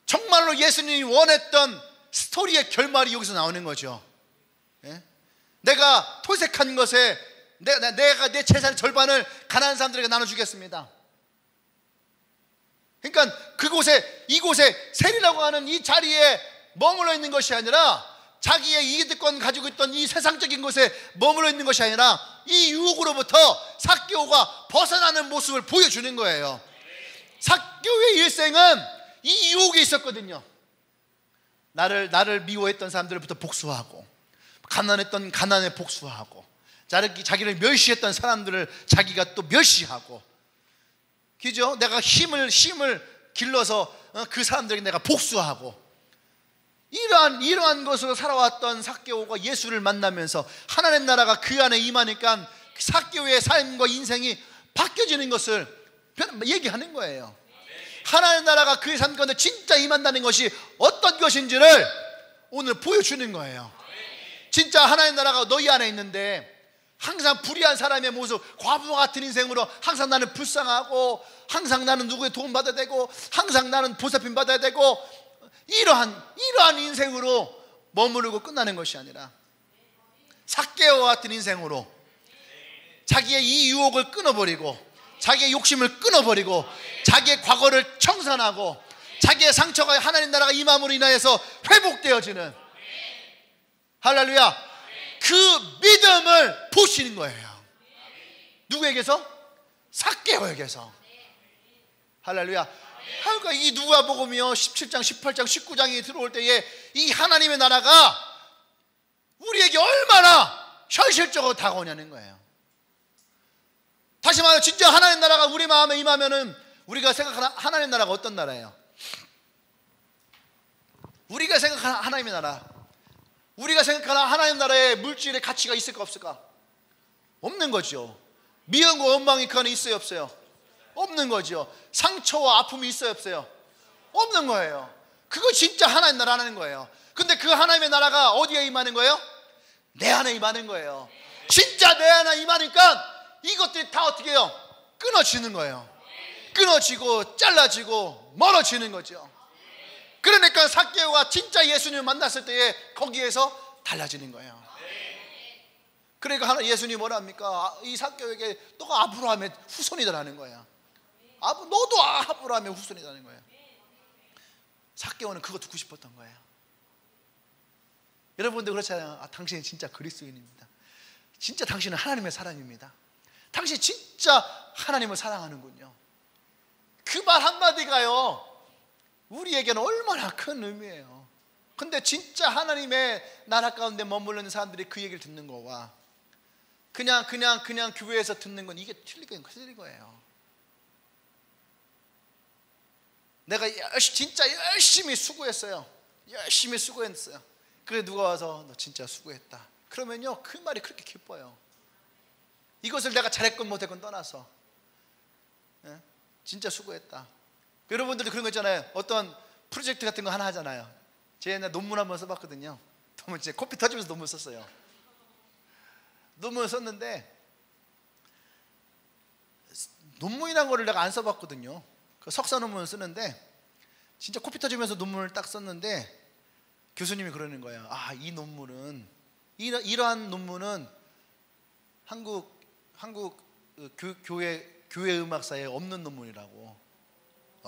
Speaker 1: 정말로 예수님이 원했던 스토리의 결말이 여기서 나오는 거죠. 내가 토색한 것에 내가 내 재산의 절반을 가난한 사람들에게 나눠주겠습니다. 그러니까 이곳에 세리라고 하는 이 자리에 머물러 있는 것이 아니라, 자기의 이득권 가지고 있던 이 세상적인 곳에 머물러 있는 것이 아니라 이 유혹으로부터 삭개오가 벗어나는 모습을 보여주는 거예요. 삭개오의 일생은 이 유혹이 있었거든요. 나를 미워했던 사람들부터 복수하고, 가난했던 가난에 복수하고, 자기를 멸시했던 사람들을 자기가 또 멸시하고, 그죠? 내가 힘을 길러서 그 사람들에게 내가 복수하고, 이러한 것으로 살아왔던 삭개오가 예수를 만나면서 하나님 나라가 그 안에 임하니까 삭개오의 삶과 인생이 바뀌어지는 것을 얘기하는 거예요. 하나님 나라가 그의 삶 가운데 진짜 임한다는 것이 어떤 것인지를 오늘 보여주는 거예요. 진짜 하나님 나라가 너희 안에 있는데 항상 불의한 사람의 모습, 과부와 같은 인생으로 항상 나는 불쌍하고, 항상 나는 누구의 도움 받아야 되고, 항상 나는 보살핌 받아야 되고, 이러한 인생으로 머무르고 끝나는 것이 아니라 삭개오와 같은 인생으로 자기의 이 유혹을 끊어버리고, 자기의 욕심을 끊어버리고, 자기의 과거를 청산하고, 자기의 상처가 하나님 나라가 임함으로 인하여서 회복되어지는, 할렐루야, 그 믿음을 보시는 거예요. 누구에게서? 삭개오에게서. 할렐루야. 그러니까 이 누가복음이요 17장, 18장, 19장이 들어올 때에 이 하나님의 나라가 우리에게 얼마나 현실적으로 다가오냐는 거예요. 다시 말해, 진짜 하나님 나라가 우리 마음에 임하면은 우리가 생각하는 하나님 나라가 어떤 나라예요? 우리가 생각하는 하나님의 나라, 우리가 생각하는 하나님 나라의 물질의 가치가 있을까 없을까? 없는 거죠. 미움과 원망이 그 안에 있어요 없어요? 없는 거죠. 상처와 아픔이 있어요 없어요? 없는 거예요. 그거 진짜 하나님 나라라는 거예요. 근데 그 하나님의 나라가 어디에 임하는 거예요? 내 안에 임하는 거예요. 진짜 내 안에 임하니까 이것들이 다 어떻게 해요? 끊어지는 거예요. 끊어지고 잘라지고 멀어지는 거죠. 그러니까 삭개오가 진짜 예수님을 만났을 때에 거기에서 달라지는 거예요. 그러니까 예수님이 뭐라 합니까? 이 삭개오에게 너가 아브라함의 후손이다라는 거예요. 너도 아브라함의 후손이라는 거예요. 삭개오는 그거 듣고 싶었던 거예요. 여러분들 그렇잖아요. 당신이 진짜 그리스도인입니다. 진짜 당신은 하나님의 사람입니다. 당신 진짜 하나님을 사랑하는군요. 그 말 한마디가요 우리에게는 얼마나 큰 의미예요. 근데 진짜 하나님의 나라 가운데 머무르는 사람들이 그 얘기를 듣는 거와 그냥 교회에서 듣는 건 이게 틀린 거예요. 내가 진짜 열심히 수고했어요. 열심히 수고했어요. 그래 누가 와서 너 진짜 수고했다 그러면요 그 말이 그렇게 기뻐요. 이것을 내가 잘했건 못했건 떠나서 진짜 수고했다. 여러분들도 그런 거 있잖아요. 어떤 프로젝트 같은 거 하나 하잖아요. 제가 옛날에 논문 한번 써봤거든요. 논문 진짜 코피 터지면서 논문 썼어요. 논문을 썼는데 논문이란 거를 내가 안 써봤거든요. 그 석사 논문을 쓰는데 진짜 코피 터지면서 논문을 딱 썼는데 교수님이 그러는 거예요. 이 논문은 이러한 논문은 한국 교회 음악사에 없는 논문이라고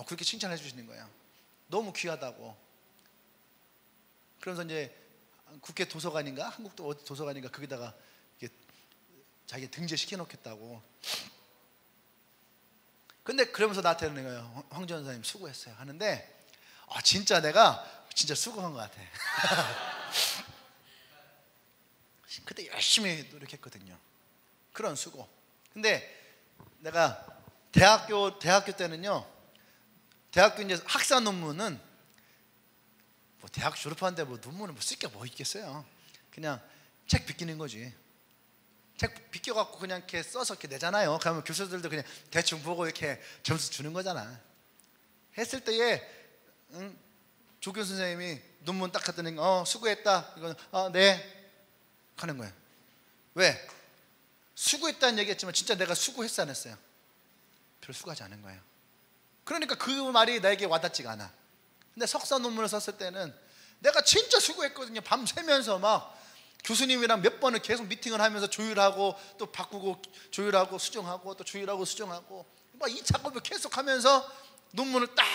Speaker 1: 그렇게 칭찬해 주시는 거예요. 너무 귀하다고. 그러면서 이제 국회 도서관인가 한국도 어디 도서관인가 거기다가 자기 등재시켜 놓겠다고. 근데 그러면서 나한테 그러는 거예요. 황 전사님 수고했어요 하는데 진짜 내가 진짜 수고한 것 같아. 그때 열심히 노력했거든요. 그런 수고. 근데 내가 대학교 때는요 대학교 이제 학사 논문은 뭐 대학 졸업하는데 뭐 논문을 쓸 게 뭐 있겠어요. 그냥 책 비키는 거지. 책 비껴갖고 그냥 이렇게 써서 이렇게 내잖아요. 그러면 교수들도 그냥 대충 보고 이렇게 점수 주는 거잖아. 했을 때에 조교 선생님이 논문 딱 갔더니 수고했다. 이거는 네 하는 거예요. 왜? 수고했다는 얘기했지만 진짜 내가 수고했어 안 했어요? 별로 수고하지 않은 거예요. 그러니까 그 말이 나에게 와닿지가 않아. 근데 석사 논문을 썼을 때는 내가 진짜 수고했거든요. 밤새면서 막 교수님이랑 몇 번을 계속 미팅을 하면서 조율하고 또 바꾸고 조율하고 수정하고 또 조율하고 수정하고 막 이 작업을 계속하면서 논문을 딱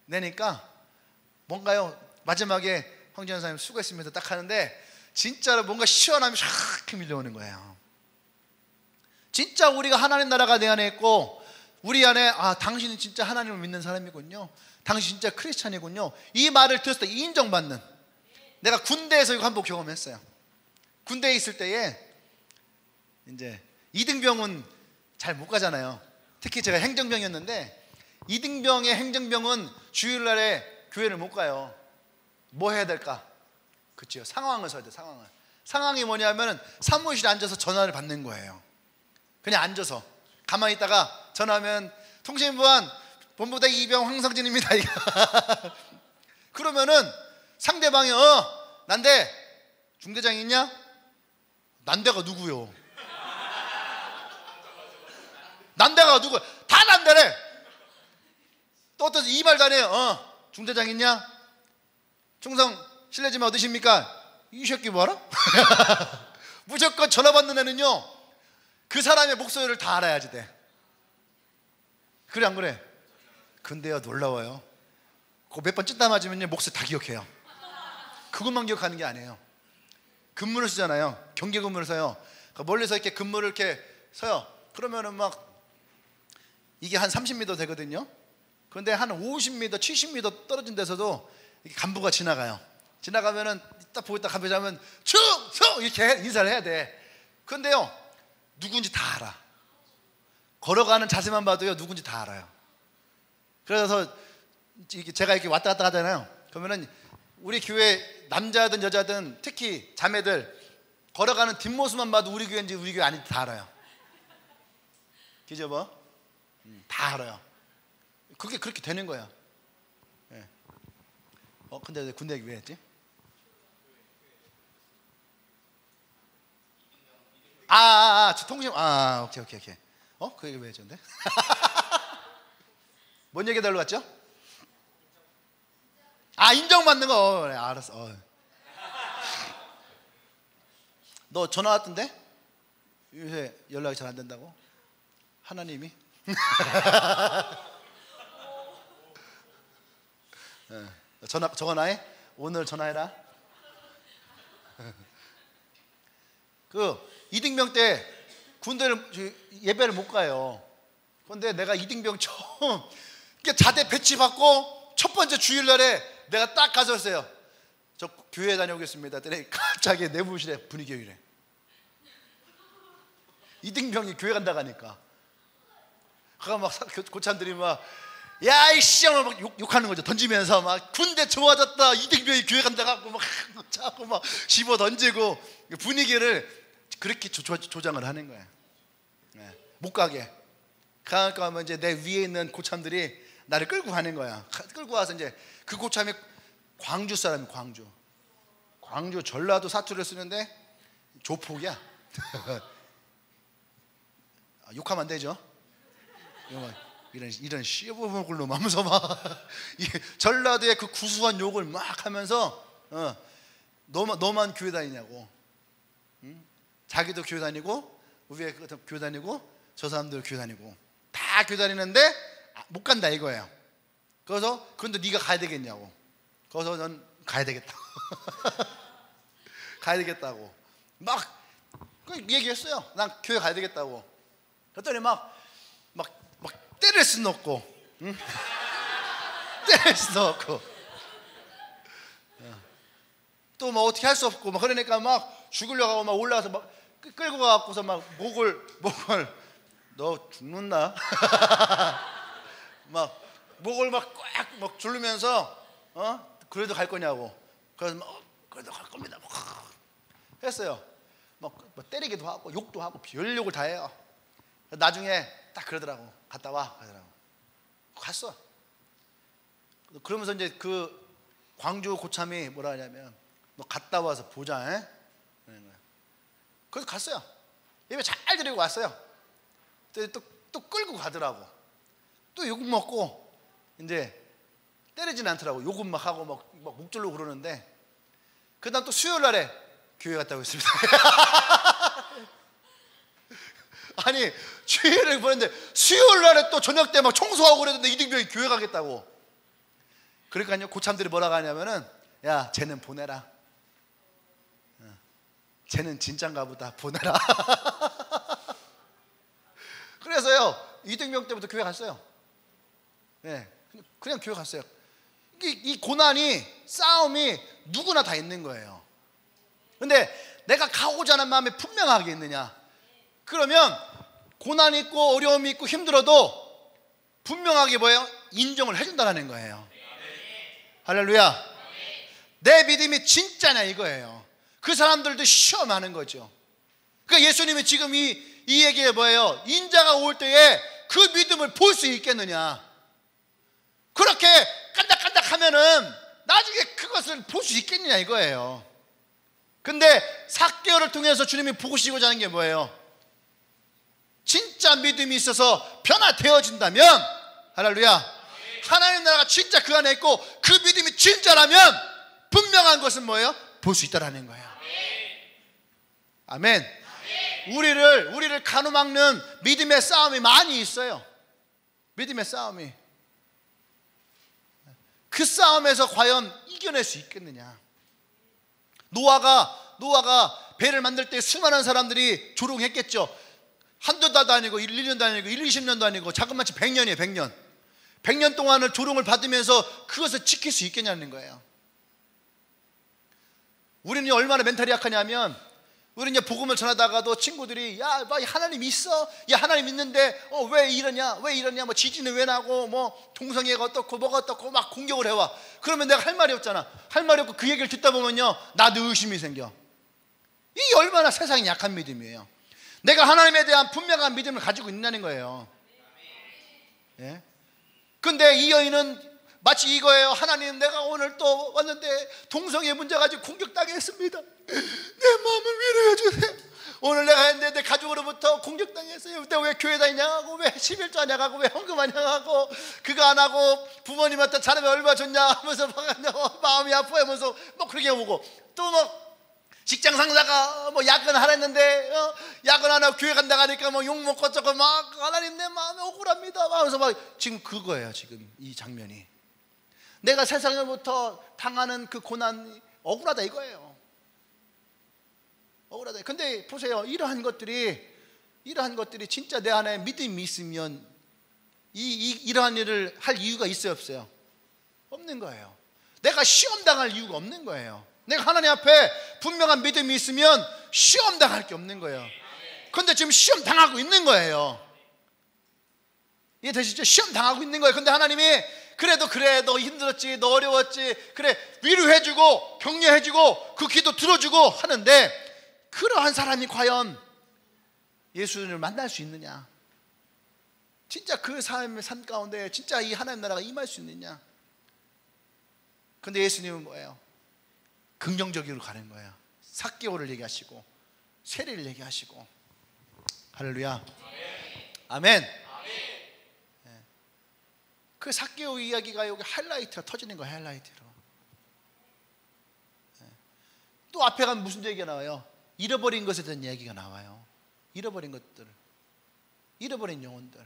Speaker 1: 내니까 뭔가요 마지막에 황 전사님 수고했습니다 딱 하는데 진짜로 뭔가 시원함이 샥 밀려오는 거예요. 진짜 우리가 하나님 나라가 내 안에 있고 우리 안에 당신은 진짜 하나님을 믿는 사람이군요. 당신 진짜 크리스찬이군요. 이 말을 들었을 때 인정받는. 내가 군대에서 이거 한번 경험했어요. 군대에 있을 때에 이제 이등병은 잘 못 가잖아요. 특히 제가 행정병이었는데 이등병의 행정병은 주일날에 교회를 못 가요. 뭐 해야 될까? 그치요. 상황을 써야 돼. 상황이 뭐냐면 사무실에 앉아서 전화를 받는 거예요. 그냥 앉아서 가만히 있다가 전화하면 통신부한 본부대 이병 황성진입니다. 그러면은 상대방이 난데 중대장 있냐? 난데가 누구요? 난데가 누구? 다 난데래. 또 어떤 이 말도 안 해요. 중대장 있냐? 충성 실례지만 어디십니까? 이 새끼 뭐하라? 무조건 전화 받는 애는요 그 사람의 목소리를 다 알아야지 돼. 그래 안 그래? 근데요 놀라워요. 그거 몇 번 찐따 맞으면 목소리 다 기억해요. 그것만 기억하는 게 아니에요. 근무를 쓰잖아요. 경계 근무를 써요. 멀리서 이렇게 근무를 이렇게 서요. 그러면은 막 이게 한 30m 되거든요. 그런데 한 50m, 70m 떨어진 데서도 간부가 지나가요. 지나가면은 딱 보고 있다 간부 잡으면 충성 이렇게 인사를 해야 돼. 그런데요 누군지 다 알아. 걸어가는 자세만 봐도요 누군지 다 알아요. 그래서 제가 이렇게 왔다 갔다 하잖아요. 그러면은 우리 교회 남자든 여자든 특히 자매들 걸어가는 뒷모습만 봐도 우리 교회인지 우리 교회 아닌지 다 알아요. 그죠 뭐? 다 알아요. 그게 그렇게 되는 거야. 네. 근데 군대 얘기 왜 했지? 통신. 오케이. 그 얘기 왜 했는데? 뭔 얘기 달러 갔죠? 인정받는 거. 그래, 알았어. 너 전화 왔던데? 요새 연락이 잘 안 된다고? 하나님이? 전화해? 오늘 전화해라. 그 이등병 때 군대를 예배를 못 가요. 그런데 내가 이등병 처음 자대 배치 받고 첫 번째 주일날에 내가 딱 가서 했어요. 저 교회 다녀오겠습니다. 그랬더니 갑자기 내무실에 분위기가 이래. 이등병이 교회 간다고 하니까 그가 막 고참들이 막 야 이씨 막 욕하는 거죠. 던지면서 막 군대 좋아졌다. 이등병이 교회 간다고 하고 막 자꾸 막 집어 던지고 분위기를 그렇게 조장을 하는 거예요. 네. 못 가게. 그러니까 이제 내 위에 있는 고참들이 나를 끌고 가는 거야. 끌고 와서 이제 그 고참이 광주 사람이 광주 전라도 사투리를 쓰는데 조폭이야. 욕하면 안 되죠. 이런 씨부먹을 놈 하면서 막 전라도의 그 구수한 욕을 막 하면서 너만 교회 다니냐고. 응? 자기도 교회 다니고 위에 교회 다니고 저 사람들 교회 다니고 다 교회 다니는데 못 간다 이거예요. 그래서 그런데 네가 가야 되겠냐고. 그래서 넌 가야 되겠다고. 가야 되겠다고 막 얘기했어요. 난 교회 가야 되겠다고. 그랬더니 막 때릴 수는 없고, 응? 때릴 수는 없고, 또 뭐 어떻게 할 수 없고, 막 그러니까 막 죽으려고 하고 막 올라와서 막 끌고 가갖고서 막 목을 너 죽는다. 막 목을 막 꽉 막 졸르면서 그래도 갈 거냐고. 그래서 막 그래도 갈 겁니다. 막 했어요. 막 때리기도 하고 욕도 하고 별욕을 다 해요. 나중에 딱 그러더라고. 갔다 와. 그러더라고. 갔어. 그러면서 이제 그 광주 고참이 뭐라 하냐면 너 갔다 와서 보자. 그래서 갔어요. 예배 잘 드리고 왔어요. 또 끌고 가더라고. 또 욕 먹고 이제 때리진 않더라고. 욕은 막 하고 막 목줄로 그러는데 그 다음 또 수요일 날에 교회 갔다 오겠습니다. 아니 주일을 보냈는데 수요일 날에 또 저녁 때 막 청소하고 그랬는데 이등병이 교회 가겠다고. 그러니까요 고참들이 뭐라고 하냐면은 야 쟤는 보내라. 쟤는 진짠가 보다. 보내라. 그래서요 이등병 때부터 교회 갔어요. 네, 그냥 교회 갔어요. 이 고난이, 싸움이 누구나 다 있는 거예요. 근데 내가 가고자 하는 마음이 분명하게 있느냐? 그러면 고난이 있고 어려움이 있고 힘들어도 분명하게 뭐예요? 인정을 해준다는 거예요. 할렐루야. 내 믿음이 진짜냐 이거예요. 그 사람들도 시험하는 거죠. 그러니까 예수님이 지금 이 얘기가 뭐예요? 인자가 올 때에 그 믿음을 볼 수 있겠느냐? 그렇게 깐닥깐닥 하면은 나중에 그것을 볼 수 있겠느냐 이거예요. 근데 삭개오를 통해서 주님이 보시고자 하는 게 뭐예요? 진짜 믿음이 있어서 변화되어진다면, 할렐루야, 하나님 나라가 진짜 그 안에 있고 그 믿음이 진짜라면 분명한 것은 뭐예요? 볼 수 있다라는 거예요. 아멘. 우리를 가로막는 믿음의 싸움이 많이 있어요. 믿음의 싸움이. 그 싸움에서 과연 이겨낼 수 있겠느냐? 노아가 배를 만들 때 수많은 사람들이 조롱했겠죠. 한두 달도 아니고 1년도 아니고 20년도 아니고 자그마치 100년이에요. 100년. 100년 동안을 조롱을 받으면서 그것을 지킬 수 있겠냐는 거예요. 우리는 얼마나 멘탈이 약하냐면, 우리는 복음을 전하다가도 친구들이 야, 뭐 하나님 있어? 야, 하나님 있는데 왜 이러냐? 뭐 지진은 왜 나고 뭐 동성애가 어떻고 뭐가 어떻고 막 공격을 해와. 그러면 내가 할 말이 없잖아. 할 말이 없고 그 얘기를 듣다 보면요, 나도 의심이 생겨. 이게 얼마나 세상이 약한 믿음이에요. 내가 하나님에 대한 분명한 믿음을 가지고 있다는 거예요. 예? 근데 이 여인은 마치 이거예요. 하나님, 내가 오늘 또 왔는데 동성애 문제 가지고 공격당했습니다. 내 마음을 위로해 주세요. 오늘 내가 했는데 내 가족으로부터 공격당했어요. 내가 왜 교회 다니냐고, 왜 11조 하냐고, 왜 헌금 하냐고, 그거 안 하고 부모님한테 자네가 얼마 줬냐 하면서 마음이 아파하면서 뭐 그렇게 오고, 또 뭐 직장 상사가 뭐 야근하라 했는데 야근 안 하고 교회 간다고 하니까 뭐 욕 먹고 저거 막 하나님 내 마음이 억울합니다 하면서 막, 지금 그거예요. 지금 이 장면이 내가 세상으로부터 당하는 그 고난이 억울하다 이거예요. 억울하다. 근데 보세요. 이러한 것들이 진짜 내 안에 믿음이 있으면 이러한 일을 할 이유가 있어요, 없어요? 없는 거예요. 내가 시험 당할 이유가 없는 거예요. 내가 하나님 앞에 분명한 믿음이 있으면 시험 당할 게 없는 거예요. 그런데 지금 시험 당하고 있는 거예요. 이해되시죠? 시험 당하고 있는 거예요. 근데 하나님이 그래도 그래, 너 힘들었지, 너 어려웠지, 그래 위로해주고 격려해주고 그 기도 들어주고 하는데, 그러한 사람이 과연 예수님을 만날 수 있느냐? 진짜 그 삶의 삶 가운데 진짜 이 하나님 나라가 임할 수 있느냐? 근데 예수님은 뭐예요? 긍정적으로 가는 거예요. 삭개오를 얘기하시고 세리를 얘기하시고. 할렐루야. 아멘. 그 삭개오 이야기가 여기 하이라이트가 터지는 거예요. 하이라이트로. 또 앞에 가면 무슨 얘기가 나와요? 잃어버린 것에 대한 얘기가 나와요. 잃어버린 것들, 잃어버린 영혼들.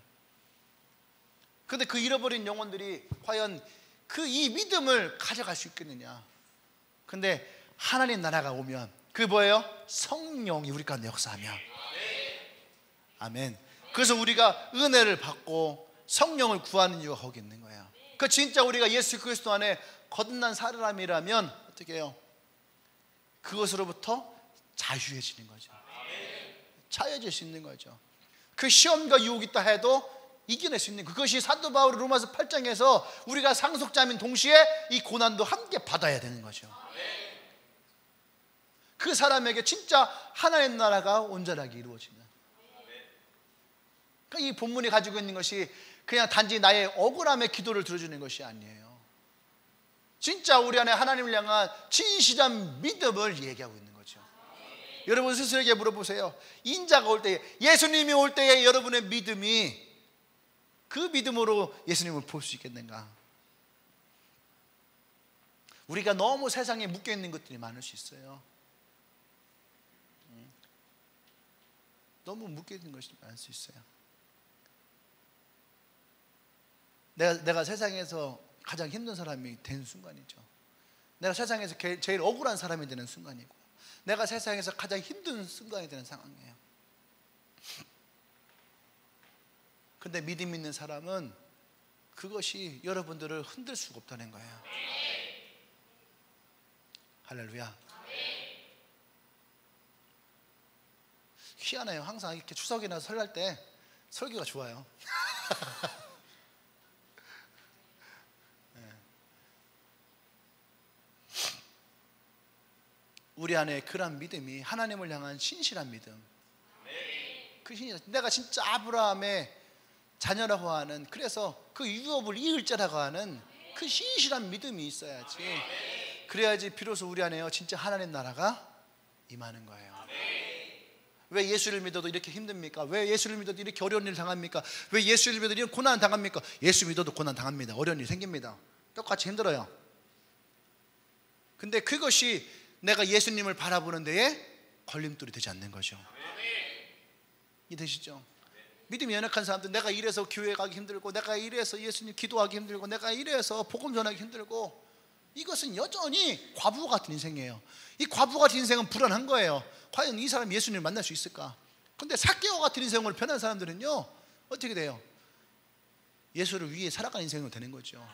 Speaker 1: 근데 그 잃어버린 영혼들이 과연 그 이 믿음을 가져갈 수 있겠느냐? 근데 하나님 나라가 오면 그 뭐예요? 성령이 우리 가운데 역사하며. 아멘. 그래서 우리가 은혜를 받고 성령을 구하는 이유가 거기 있는 거예요. 그 진짜 우리가 예수 그리스도 안에 거듭난 사람이라면 어떻게 해요? 그것으로부터 자유해지는 거죠. 자유해질 수 있는 거죠. 그 시험과 유혹이 있다 해도 이겨낼 수 있는, 그것이 사도 바울이 로마서 8장에서 우리가 상속자인 동시에 이 고난도 함께 받아야 되는 거죠. 그 사람에게 진짜 하나님 나라가 온전하게 이루어지는. 그러니까 이 본문이 가지고 있는 것이 그냥 단지 나의 억울함의 기도를 들어주는 것이 아니에요. 진짜 우리 안에 하나님을 향한 진실한 믿음을 얘기하고 있는 거죠. 여러분 스스로에게 물어보세요. 인자가 올 때에, 예수님이 올 때에 여러분의 믿음이 그 믿음으로 예수님을 볼 수 있겠는가? 우리가 너무 세상에 묶여있는 것들이 많을 수 있어요. 너무 묶여있는 것이 많을 수 있어요. 내가 세상에서 가장 힘든 사람이 된 순간이죠. 내가 세상에서 제일 억울한 사람이 되는 순간이고, 내가 세상에서 가장 힘든 순간이 되는 상황이에요. 근데 믿음 있는 사람은 그것이 여러분들을 흔들 수가 없다는 거예요. 할렐루야. 희한해요. 항상 이렇게 추석이나 설날 때 설교가 좋아요. 우리 안에 그런 믿음이 하나님을 향한 신실한 믿음. 그 내가 진짜 아브라함의 자녀라고 하는, 그래서 그 유업을 이을 자라고 하는 그 신실한 믿음이 있어야지. 그래야지 비로소 우리 안에요 진짜 하나님 나라가 임하는 거예요. 왜 예수를 믿어도 이렇게 힘듭니까? 왜 예수를 믿어도 이렇게 어려운 일 당합니까? 왜 예수를 믿어도 이런 고난 당합니까? 예수 믿어도 고난 당합니다. 어려운 일 생깁니다. 똑같이 힘들어요. 근데 그것이 내가 예수님을 바라보는 데에 걸림돌이 되지 않는 거죠. 이해되시죠? 믿음이 연약한 사람들, 내가 이래서 교회 가기 힘들고, 내가 이래서 예수님 기도하기 힘들고, 내가 이래서 복음 전하기 힘들고, 이것은 여전히 과부 같은 인생이에요. 이 과부 같은 인생은 불안한 거예요. 과연 이 사람이 예수님을 만날 수 있을까? 근데 삭개오 같은 인생을 편한 사람들은요 어떻게 돼요? 예수를 위해 살아가는 인생으로 되는 거죠.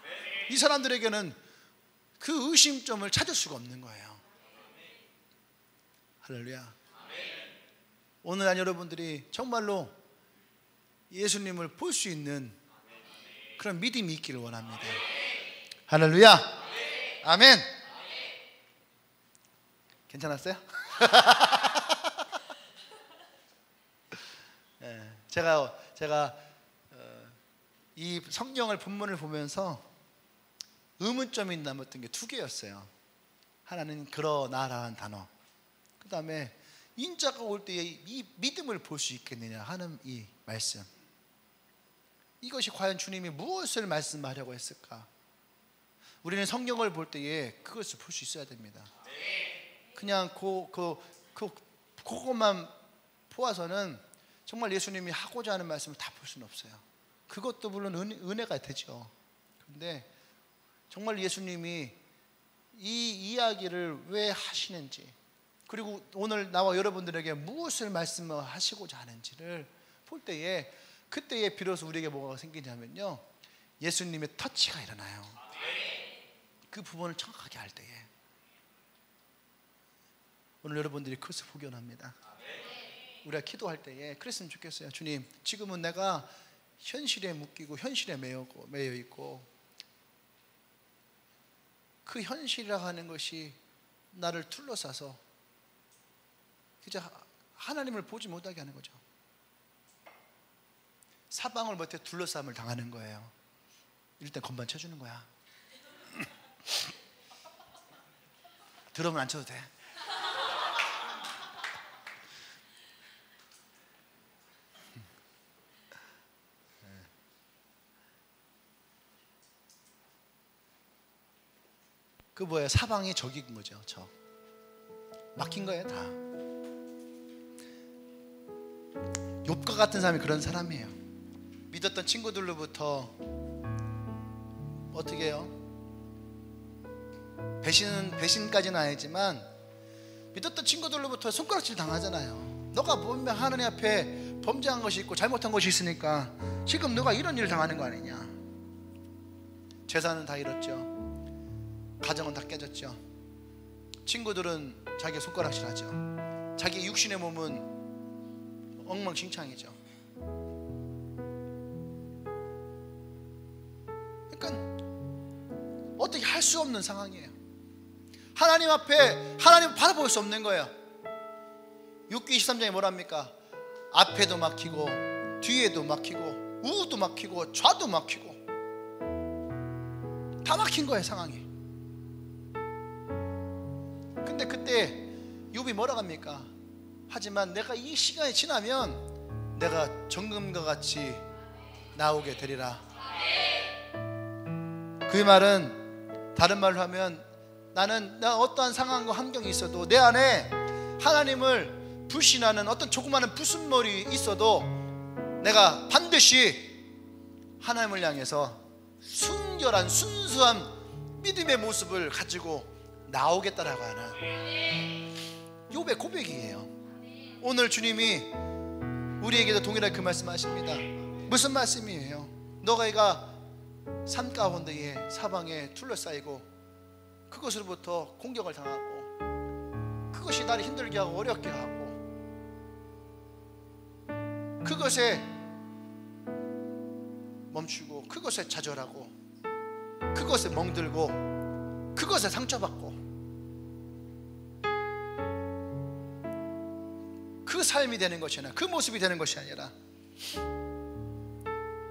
Speaker 1: 이 사람들에게는 그 의심점을 찾을 수가 없는 거예요. 할렐루야. 오늘 날 여러분들이 정말로 예수님을 볼 수 있는 그런 믿음이 있기를 원합니다. 할렐루야. 아멘. 괜찮았어요? 네, 제가 이 성경을 본문을 보면서 의문점이 남았던 게 2개였어요. 하나는 그러나라는 단어, 그 다음에 인자가 올 때에 이 믿음을 볼 수 있겠느냐 하는 이 말씀. 이것이 과연 주님이 무엇을 말씀하려고 했을까? 우리는 성경을 볼 때에 그것을 볼 수 있어야 됩니다. 그냥 그것만 보아서는 정말 예수님이 하고자 하는 말씀을 다 볼 수는 없어요. 그것도 물론 은혜가 되죠. 그런데 정말 예수님이 이 이야기를 왜 하시는지, 그리고 오늘 나와 여러분들에게 무엇을 말씀하시고자 하는지를 볼 때에, 그때에 비로소 우리에게 뭐가 생기냐면요, 예수님의 터치가 일어나요. 그 부분을 정확하게 할 때에. 오늘 여러분들이 그것을 보기 원합니다. 우리가 기도할 때에 그랬으면 좋겠어요. 주님, 지금은 내가 현실에 묶이고 현실에 매여 있고, 그 현실이라고 하는 것이 나를 둘러싸서 이제 하나님을 보지 못하게 하는 거죠. 사방을 못해 둘러싸움을 당하는 거예요. 일단 건반 쳐주는 거야. 드럼은 안 쳐도 돼. 그 뭐예요? 사방이 적인 거죠. 적. 막힌 거예요, 다. 욥과 같은 사람이 그런 사람이에요. 믿었던 친구들로부터 어떻게 해요? 배신까지는 아니지만 믿었던 친구들로부터 손가락질 당하잖아요. 너가 보면 하나님 앞에 범죄한 것이 있고 잘못한 것이 있으니까 지금 너가 이런 일을 당하는 거 아니냐. 재산은 다 잃었죠. 가정은 다 깨졌죠. 친구들은 자기 손가락질하죠. 자기 육신의 몸은 엉망진창이죠. 그러니까 어떻게 할 수 없는 상황이에요. 하나님 앞에 하나님을 바라볼 수 없는 거예요. 6기 23장에 뭐랍니까? 앞에도 막히고 뒤에도 막히고 우도 막히고 좌도 막히고 다 막힌 거예요, 상황이. 근데 그때 욥이 뭐라고 합니까? 하지만 내가 이 시간이 지나면 내가 정금과 같이 나오게 되리라. 그 말은 다른 말로 하면 나 어떠한 상황과 환경이 있어도 내 안에 하나님을 불신하는 어떤 조그마한 불순물이 있어도 내가 반드시 하나님을 향해서 순결한 순수한 믿음의 모습을 가지고 나오겠다라고 하는 욥의 고백이에요. 오늘 주님이 우리에게도 동일하게 그 말씀하십니다. 무슨 말씀이에요? 너가 삶 가운데에 사방에 둘러싸이고 그것으로부터 공격을 당하고 그것이 나를 힘들게 하고 어렵게 하고 그것에 멈추고 그것에 좌절하고 그것에 멍들고 그것에 상처받고 그 삶이 되는 것이 아니라 그 모습이 되는 것이 아니라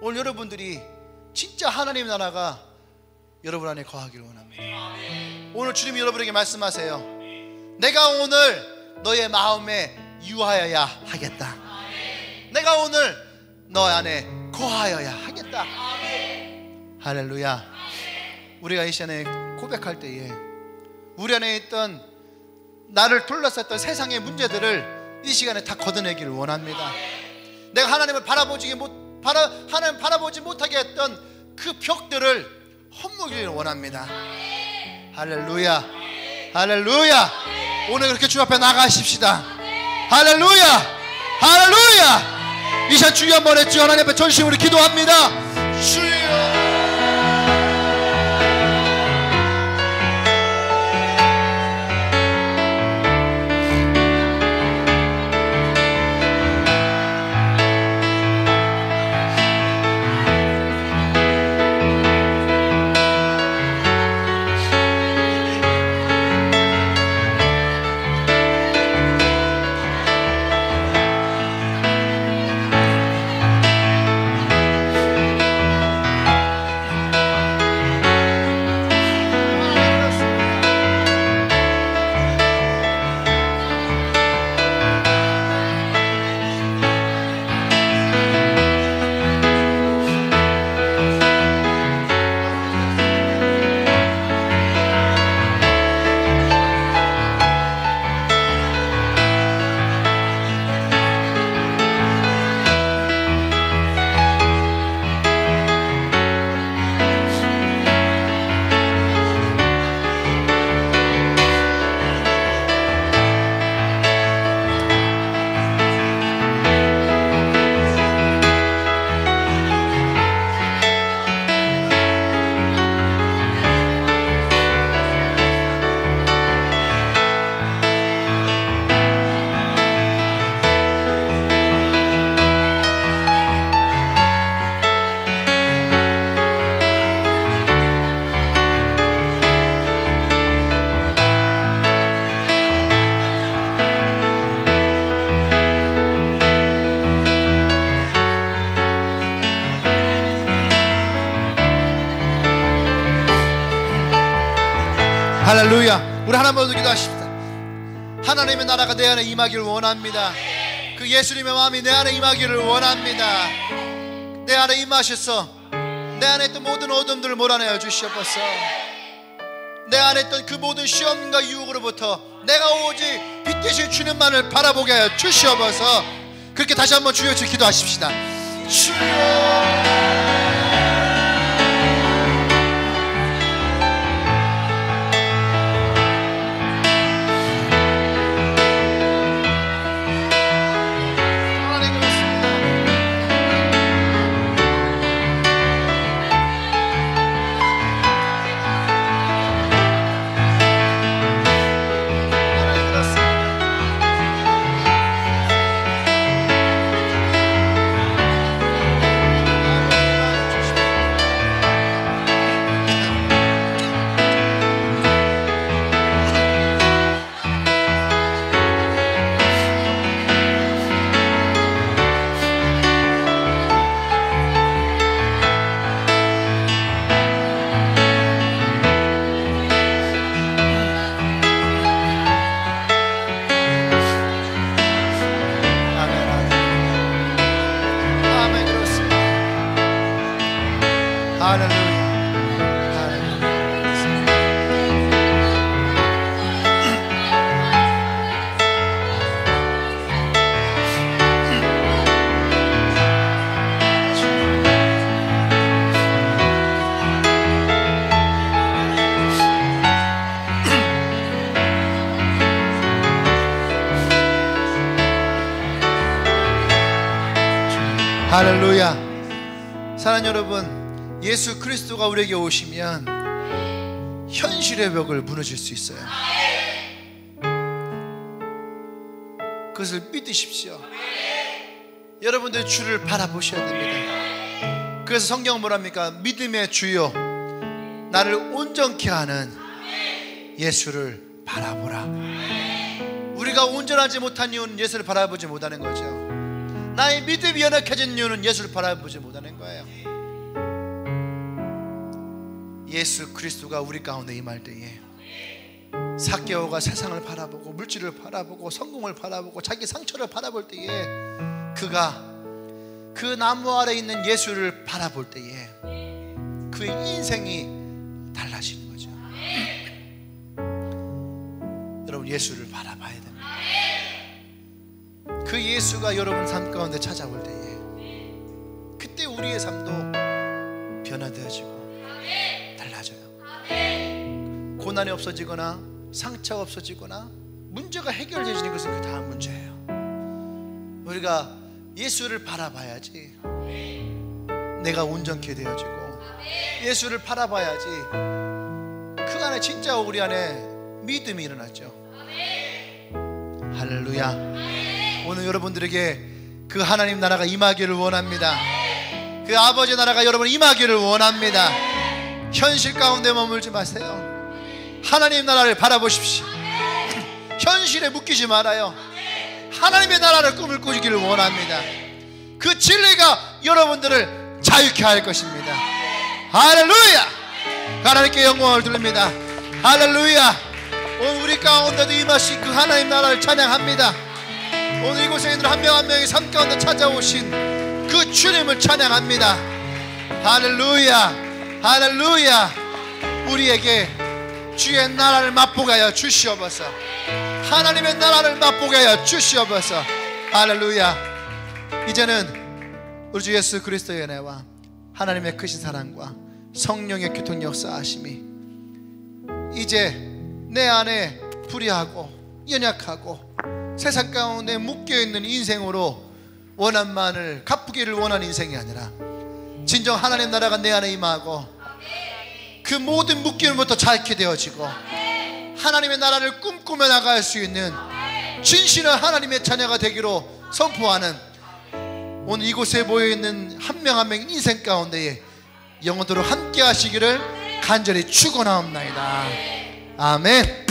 Speaker 1: 오늘 여러분들이 진짜 하나님의 나라가 여러분 안에 거하기를 원합니다. 오늘 주님이 여러분에게 말씀하세요. 내가 오늘 너의 마음에 유하여야 하겠다. 내가 오늘 너 안에 거하여야 하겠다. 할렐루야. 우리가 이 시간에 고백할 때에 우리 안에 있던 나를 둘러쌌던 세상의 문제들을 이 시간에 다 걷어내기를 원합니다. 내가 하나님을 바라보지 못하게 했던 그 벽들을 헛무기를 원합니다. 할렐루야. 할렐루야. 오늘 그렇게 주 앞에 나가십시다. 할렐루야. 할렐루야. 이 시간 주여 한번 했죠. 하나님 앞에 전심으로 기도합니다. 주여. 할렐루야. 우리 하나님으로 기도하십시다. 하나님의 나라가 내 안에 임하기를 원합니다. 그 예수님의 마음이 내 안에 임하기를 원합니다. 내 안에 임하셔서 내 안에 있던 모든 어둠들을 몰아내어 주시옵소서. 내 안에 있던 그 모든 시험과 유혹으로부터 내가 오직 빛 되실 주님만을 바라보게 하여 주시옵소서. 그렇게 다시 한번 주여 기도하십시다. 주여. 할렐루야. 사랑하는 여러분, 예수 그리스도가 우리에게 오시면 현실의 벽을 무너질 수 있어요. 그것을 믿으십시오. 여러분들 주를 바라보셔야 됩니다. 그래서 성경은 뭐랍니까? 믿음의 주요 나를 온전케 하는 예수를 바라보라. 우리가 온전하지 못한 이유는 예수를 바라보지 못하는 거죠. 나의 믿음이 연약해진 이유는 예수를 바라보지 못하는 거예요. 예수 그리스도가 우리 가운데 임할 때에 삭개오가 세상을 바라보고 물질을 바라보고 성공을 바라보고 자기 상처를 바라볼 때에 그가 그 나무 아래 있는 예수를 바라볼 때에 그의 인생이 달라지는 거죠. 여러분 예수를 바라봐야 됩니다. 그 예수가 여러분 삶 가운데 찾아올 때에 그때 우리의 삶도 변화되어지고 달라져요. 고난이 없어지거나 상처가 없어지거나 문제가 해결되지는 것은 그 다음 문제예요. 우리가 예수를 바라봐야지 내가 온전케 되어지고 예수를 바라봐야지 그 안에 진짜 우리 안에 믿음이 일어났죠. 할렐루야. 오늘 여러분들에게 그 하나님 나라가 임하기를 원합니다. 그 아버지 나라가 여러분 임하기를 원합니다. 현실 가운데 머물지 마세요. 하나님 나라를 바라보십시오. 현실에 묶이지 말아요. 하나님의 나라를 꿈을 꾸기를 원합니다. 그 진리가 여러분들을 자유케 할 것입니다. 할렐루야. 하나님께 영광을 돌립니다. 할렐루야. 오늘 우리 가운데도 임하신 그 하나님 나라를 찬양합니다. 오늘 이곳에 있는 한 명 한 명의 삶 가운데 찾아오신 그 주님을 찬양합니다. 할렐루야. 할렐루야. 우리에게 주의 나라를 맛보게 하여 주시옵소서. 하나님의 나라를 맛보게 하여 주시옵소서. 할렐루야. 이제는 우리 주 예수 그리스도의 은혜와 하나님의 크신 사랑과 성령의 교통 역사하심이 이제 내 안에 불의하고 연약하고 세상 가운데 묶여있는 인생으로 원한만을 갚기를 원하는 인생이 아니라 진정 하나님 나라가 내 안에 임하고 그 모든 묶임부터 자유케 되어지고 하나님의 나라를 꿈꾸며 나갈 수 있는 진실한 하나님의 자녀가 되기로 선포하는 오늘 이곳에 모여있는 한 명 한 명 인생 가운데에 영원토록 함께 하시기를 간절히 축원하옵나이다. 아멘.